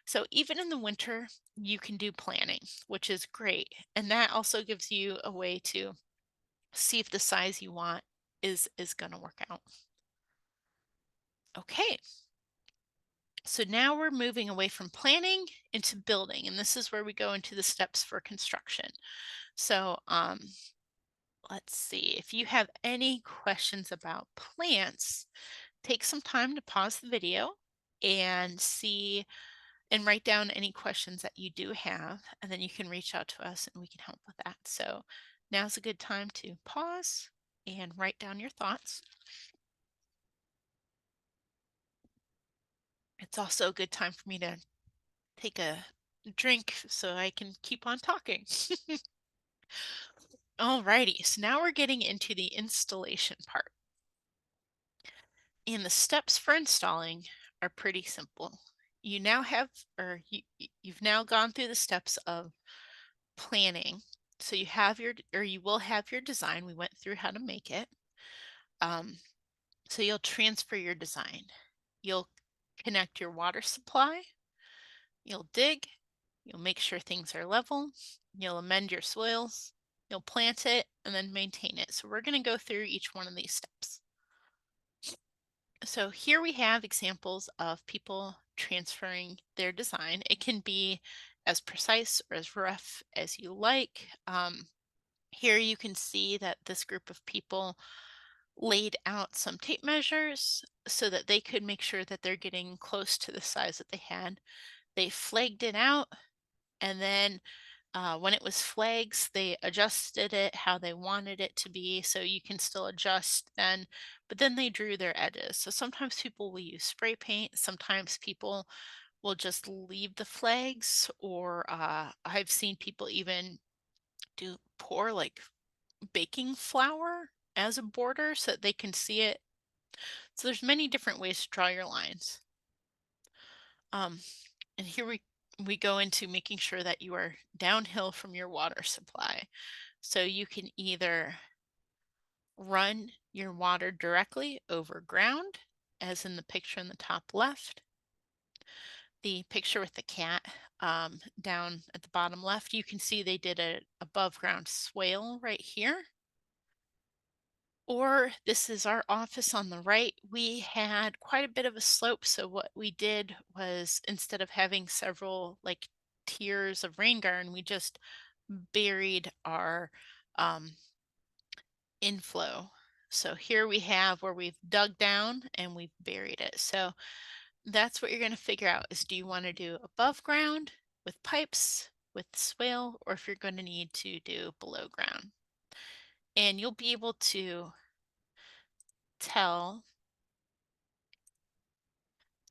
So even in the winter, you can do planning, which is great. And that also gives you a way to see if the size you want is going to work out. Okay, so now we're moving away from planning into building, and this is where we go into the steps for construction. So let's see, if you have any questions about plants, take some time to pause the video and see and write down any questions that you do have, and then you can reach out to us and we can help with that. So now's a good time to pause and write down your thoughts. It's also a good time for me to take a drink so I can keep on talking. Alrighty, so now we're getting into the installation part. And the steps for installing are pretty simple. You now have, or you've now gone through the steps of planning. So you have or you will have your design. We went through how to make it. So you'll transfer your design. You'll connect your water supply. You'll dig. You'll make sure things are level. You'll amend your soils. You'll plant it and then maintain it. So we're going to go through each one of these steps. So here we have examples of people transferring their design. It can be as precise or as rough as you like. Here you can see that this group of people laid out some tape measures so that they could make sure that they're getting close to the size that they had. They flagged it out, and then when it was flags, they adjusted it how they wanted it to be, so you can still adjust then, but then they drew their edges. So sometimes people will use spray paint, sometimes people will just leave the flags, or I've seen people even do pour like baking flour as a border so that they can see it. So there's many different ways to draw your lines. Um, and here we go into making sure that you are downhill from your water supply. So you can either run your water directly over ground, as in the picture in the top left. The picture with the cat down at the bottom left, you can see they did a above ground swale right here. Or this is our office on the right. We had quite a bit of a slope, so what we did was instead of having several like tiers of rain garden, we just buried our um, inflow. So here we have where we've dug down and we've buried it. So that's what you're going to figure out is do you want to do above ground with pipes, with swale, or if you're going to need to do below ground. And you'll be able to tell,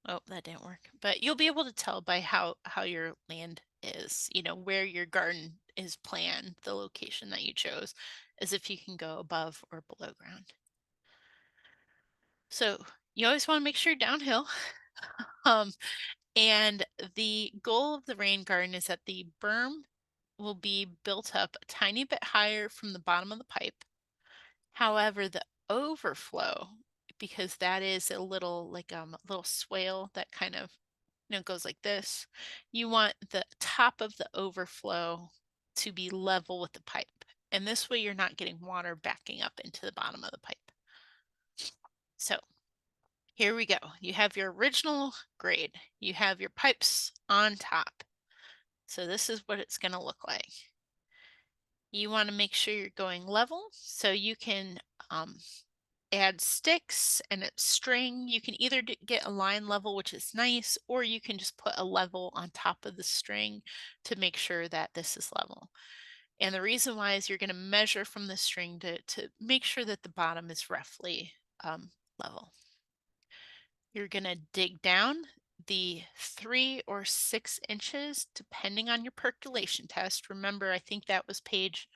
oh, that didn't work, but you'll be able to tell by how your land is, where your garden is planned, the location that you chose, as if you can go above or below ground. So you always want to make sure you're downhill. um, and the goal of the rain garden is that the berm will be built up a tiny bit higher from the bottom of the pipe. However, the overflow, because that is a little like a little swale that kind of goes like this, you want the top of the overflow to be level with the pipe. And this way you're not getting water backing up into the bottom of the pipe. So here we go. You have your original grade. You have your pipes on top. So this is what it's going to look like. You want to make sure you're going level, so you can add sticks and a string. You can either get a line level, which is nice, or you can just put a level on top of the string to make sure that this is level. And the reason why is you're going to measure from the string to make sure that the bottom is roughly level. You're going to dig down the 3 or 6 inches, depending on your percolation test. Remember, I think that was page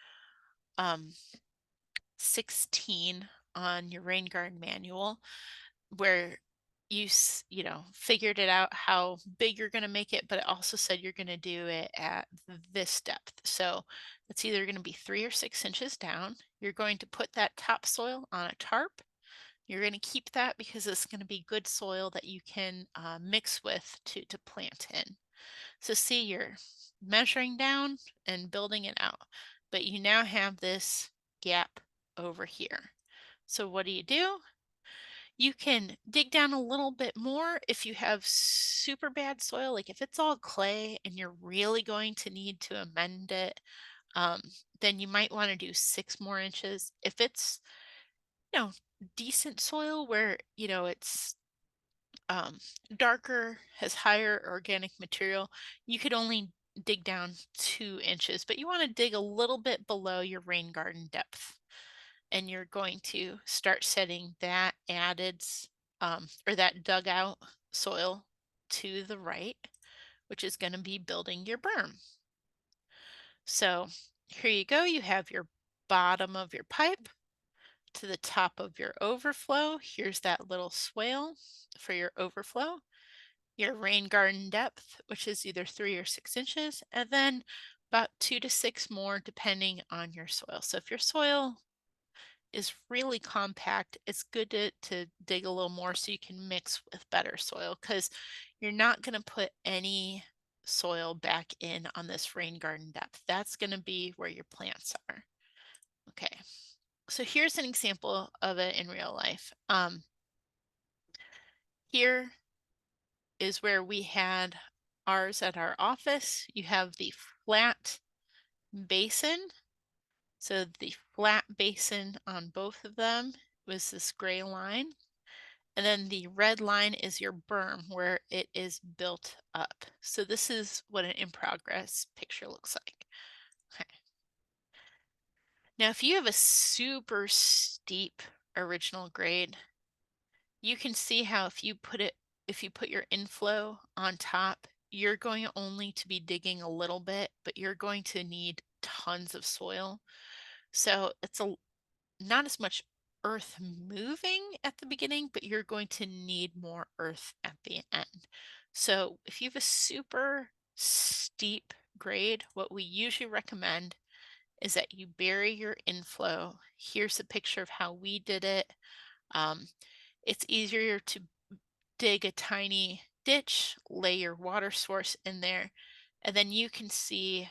16 on your rain garden manual, where you figured it out how big you're going to make it, but it also said you're going to do it at this depth. So it's either going to be 3 or 6 inches down. You're going to put that topsoil on a tarp. You're going to keep that because it's going to be good soil that you can mix with to plant in. So see, you're measuring down and building it out, but you now have this gap over here. So what do? You can dig down a little bit more if you have super bad soil, like if it's all clay and you're really going to need to amend it, um, then you might want to do 6 more inches. If it's, you know, decent soil where, it's um, darker, has higher organic material, you could only dig down 2 inches, but you want to dig a little bit below your rain garden depth. And you're going to start setting that or that dugout soil to the right, which is going to be building your berm. So here you go. You have your bottom of your pipe to the top of your overflow. Here's that little swale for your overflow. Your rain garden depth, which is either 3 or 6 inches, and then about 2 to 6 more depending on your soil. So if your soil is really compact, it's good to dig a little more so you can mix with better soil, because you're not going to put any soil back in on this rain garden depth. That's going to be where your plants are. Okay, so here's an example of it in real life. Here is where we had ours at our office. You have the flat basin. So the flat basin on both of them was this gray line. And then the red line is your berm where it is built up. So this is what an in progress picture looks like. Okay. Now, if you have a super steep original grade, you can see how if you put your inflow on top, you're going only to be digging a little bit, but you're going to need tons of soil. So it's not as much earth moving at the beginning, but you're going to need more earth at the end. So if you have a super steep grade, what we usually recommend is that you bury your inflow. Here's a picture of how we did it. Um, it's easier to dig a tiny ditch, lay your water source in there, and then you can see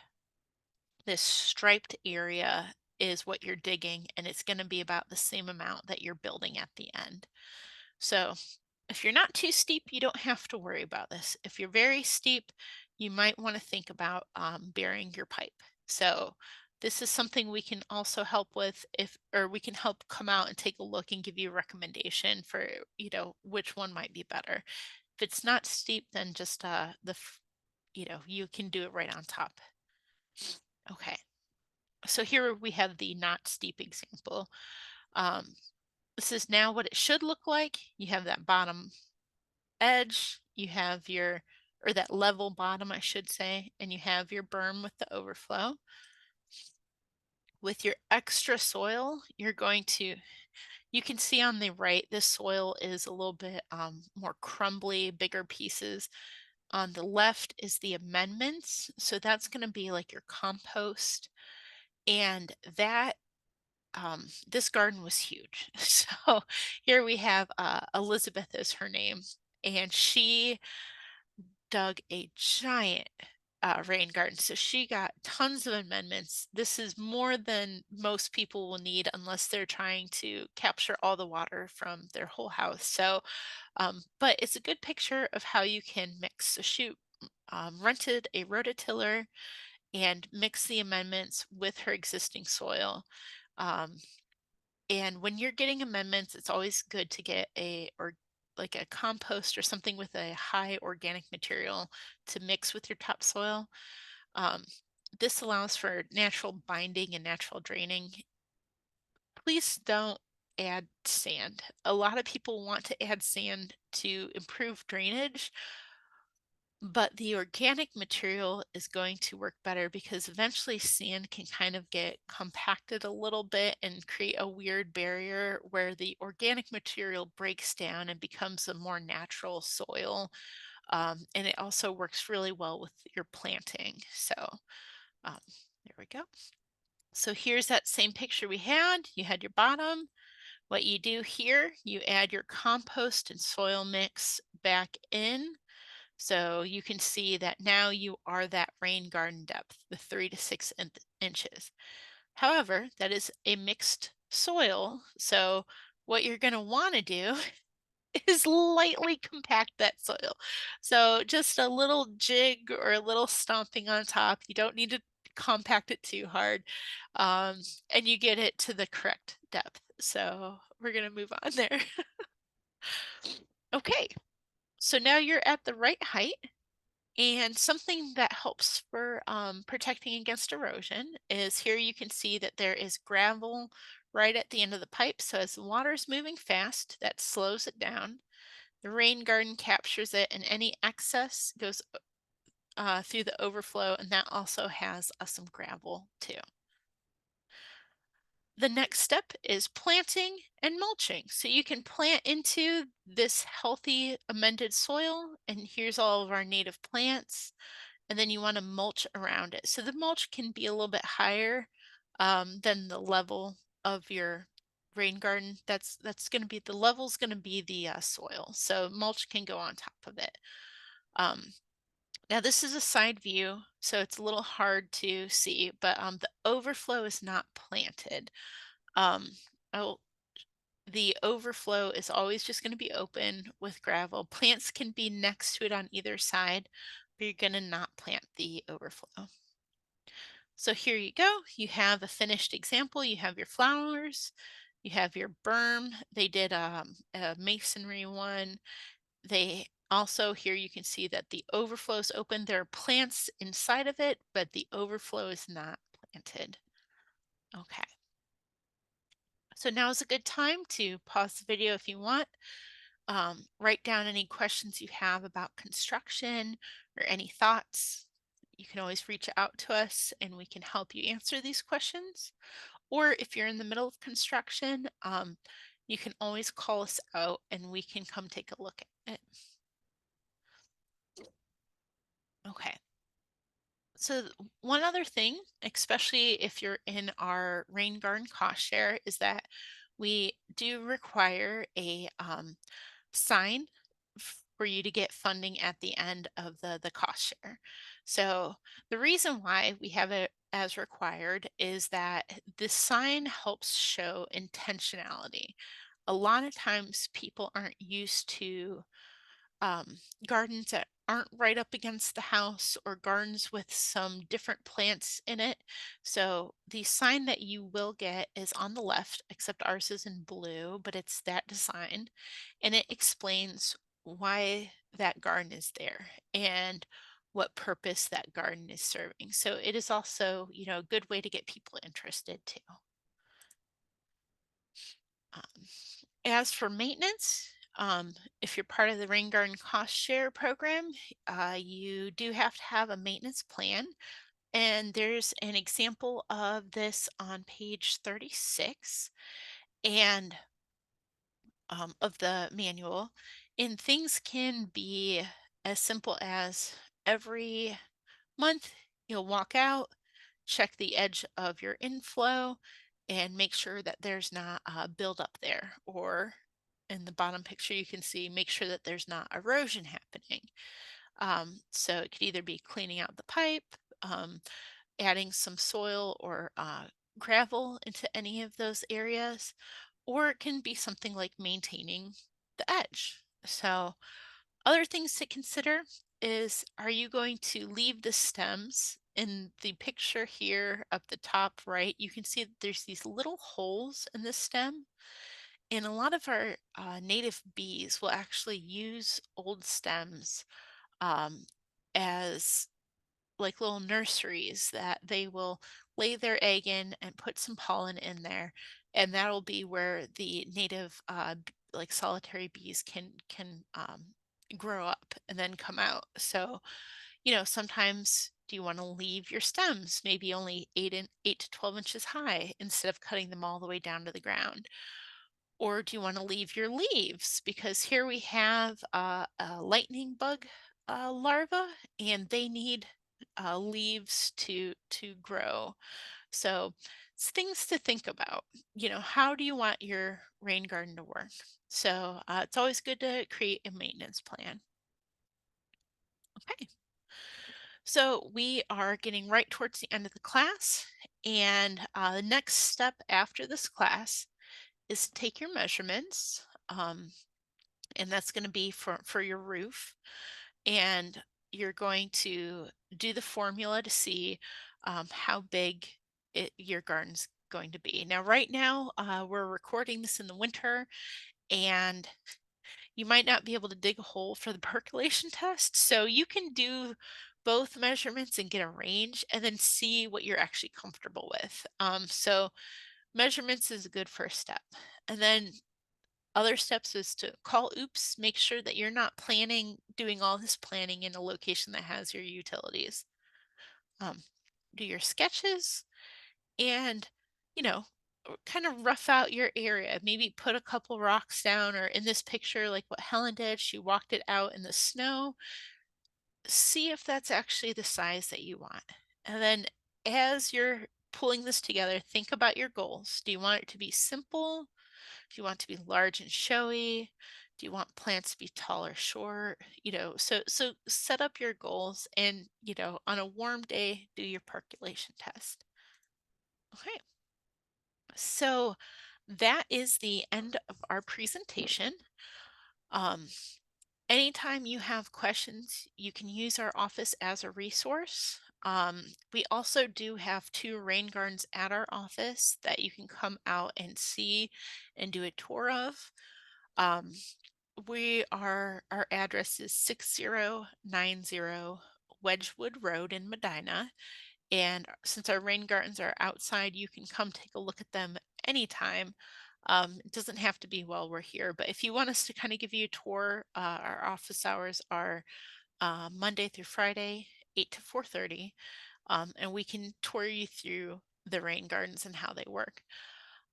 this striped area is what you're digging, and it's going to be about the same amount that you're building at the end. So if you're not too steep, you don't have to worry about this. If you're very steep, you might want to think about burying your pipe. So this is something we can also help with if, or we can help come out and take a look and give you a recommendation for, which one might be better. If it's not steep, then just you can do it right on top. Okay. So here we have the not steep example. Um, this is now what it should look like. You have that bottom edge, you have or that level bottom, I should say, and you have your berm with the overflow. With your extra soil, you can see on the right, this soil is a little bit more crumbly, bigger pieces. On the left is the amendments. So that's going to be like your compost. And this garden was huge. So here we have Elizabeth is her name. And she dug a giant rain garden. So she got tons of amendments. This is more than most people will need unless they're trying to capture all the water from their whole house. So, but it's a good picture of how you can mix. So she rented a rototiller and mixed the amendments with her existing soil. Um, and when you're getting amendments, it's always good to get or like a compost or something with a high organic material to mix with your topsoil. Um, this allows for natural binding and natural draining. Please don't add sand. A lot of people want to add sand to improve drainage, but the organic material is going to work better because eventually sand can kind of get compacted a little bit and create a weird barrier where the organic material breaks down and becomes a more natural soil. And it also works really well with your planting. So um, there we go. So here's that same picture we had. You had your bottom. What you do here, you add your compost and soil mix back in. So you can see that now you are that rain garden depth, the 3 to 6 inches. However, that is a mixed soil. So what you're going to want to do is lightly compact that soil. So just a little jig or a little stomping on top. You don't need to compact it too hard. Um, and you get it to the correct depth. So we're going to move on there. Okay. So now you're at the right height. And something that helps for protecting against erosion is here you can see that there is gravel right at the end of the pipe. So as the water is moving fast, that slows it down. The rain garden captures it, and any excess goes through the overflow, and that also has some gravel too. The next step is planting and mulching. So you can plant into this healthy amended soil, and here's all of our native plants. And then you want to mulch around it. So the mulch can be a little bit higher than the level of your rain garden. That's going to be the level's going to be the soil. So mulch can go on top of it. Now this is a side view, so it's a little hard to see, but the overflow is not planted. Um, oh, the overflow is always just going to be open with gravel. Plants can be next to it on either side, but you're going to not plant the overflow. So here you go. You have a finished example. You have your flowers. You have your berm. They did a masonry one. They also, here you can see that the overflow is open. There are plants inside of it, but the overflow is not planted. Okay. So now is a good time to pause the video if you want. Write down any questions you have about construction or any thoughts. You can always reach out to us and we can help you answer these questions. Or if you're in the middle of construction, you can always call us out and we can come take a look at it. Okay. So one other thing, especially if you're in our rain garden cost share, is that we do require a sign for you to get funding at the end of the cost share. So the reason why we have it as required is that this sign helps show intentionality. A lot of times people aren't used to um, gardens that aren't right up against the house or gardens with some different plants in it. So the sign that you will get is on the left, except ours is in blue, but it's that design. And it explains why that garden is there and what purpose that garden is serving. So it is also, a good way to get people interested too. Um, as for maintenance, if you're part of the Rain Garden Cost Share program, you do have to have a maintenance plan. And there's an example of this on page 36 and of the manual. And things can be as simple as every month you'll walk out, check the edge of your inflow, and make sure that there's not a buildup there. Or in the bottom picture, you can see make sure that there's not erosion happening. So it could either be cleaning out the pipe, um, adding some soil or gravel into any of those areas, or it can be something like maintaining the edge. So other things to consider is, are you going to leave the stems in the picture here up the top right? You can see that there's these little holes in the stem. And a lot of our native bees will actually use old stems um, as like little nurseries that they will lay their egg in and put some pollen in there, and that'll be where the native like solitary bees can grow up and then come out. So sometimes do you want to leave your stems maybe only 8 to 12 inches high instead of cutting them all the way down to the ground? Or do you want to leave your leaves? Because here we have a lightning bug larva, and they need leaves to grow. So it's things to think about. How do you want your rain garden to work? So it's always good to create a maintenance plan. Okay, so we are getting right towards the end of the class, and the next step after this class is to take your measurements. And that's going to be for your roof, and you're going to do the formula to see how big your garden's going to be. Now right now we're recording this in the winter, and you might not be able to dig a hole for the percolation test, so you can do both measurements and get a range and then see what you're actually comfortable with. So measurements is a good first step, and then other steps is to call oops, make sure that you're not doing all this planning in a location that has your utilities. Um, do your sketches and, you know, kind of rough out your area. Maybe put a couple rocks down, or in this picture, like what Helen did, she walked it out in the snow. See if that's actually the size that you want. And then as you're pulling this together, think about your goals. Do you want it to be simple? Do you want to be large and showy? Do you want plants to be tall or short? So set up your goals, and on a warm day, do your percolation test. Okay. So that is the end of our presentation. Um, Anytime you have questions, you can use our office as a resource. We also do have 2 rain gardens at our office that you can come out and see and do a tour of. Um, our address is 6090 Wedgwood Road in Medina. And since our rain gardens are outside, you can come take a look at them anytime. It doesn't have to be while we're here, but if you want us to kind of give you a tour, our office hours are Monday through Friday, 8 to 4:30, and we can tour you through the rain gardens and how they work.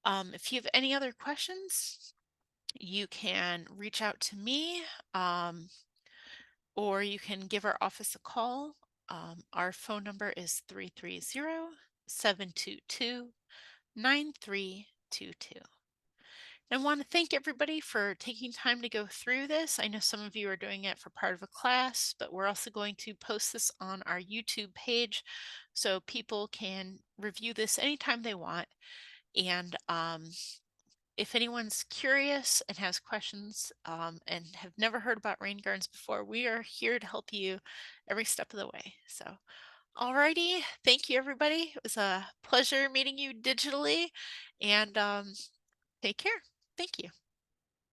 If you have any other questions, you can reach out to me, or you can give our office a call. Our phone number is 330-722-9322. I want to thank everybody for taking time to go through this. I know some of you are doing it for part of a class, but we're also going to post this on our YouTube page so people can review this anytime they want. And if anyone's curious and has questions and have never heard about rain gardens before, we are here to help you every step of the way. So, alrighty, thank you, everybody. It was a pleasure meeting you digitally, and take care. Thank you.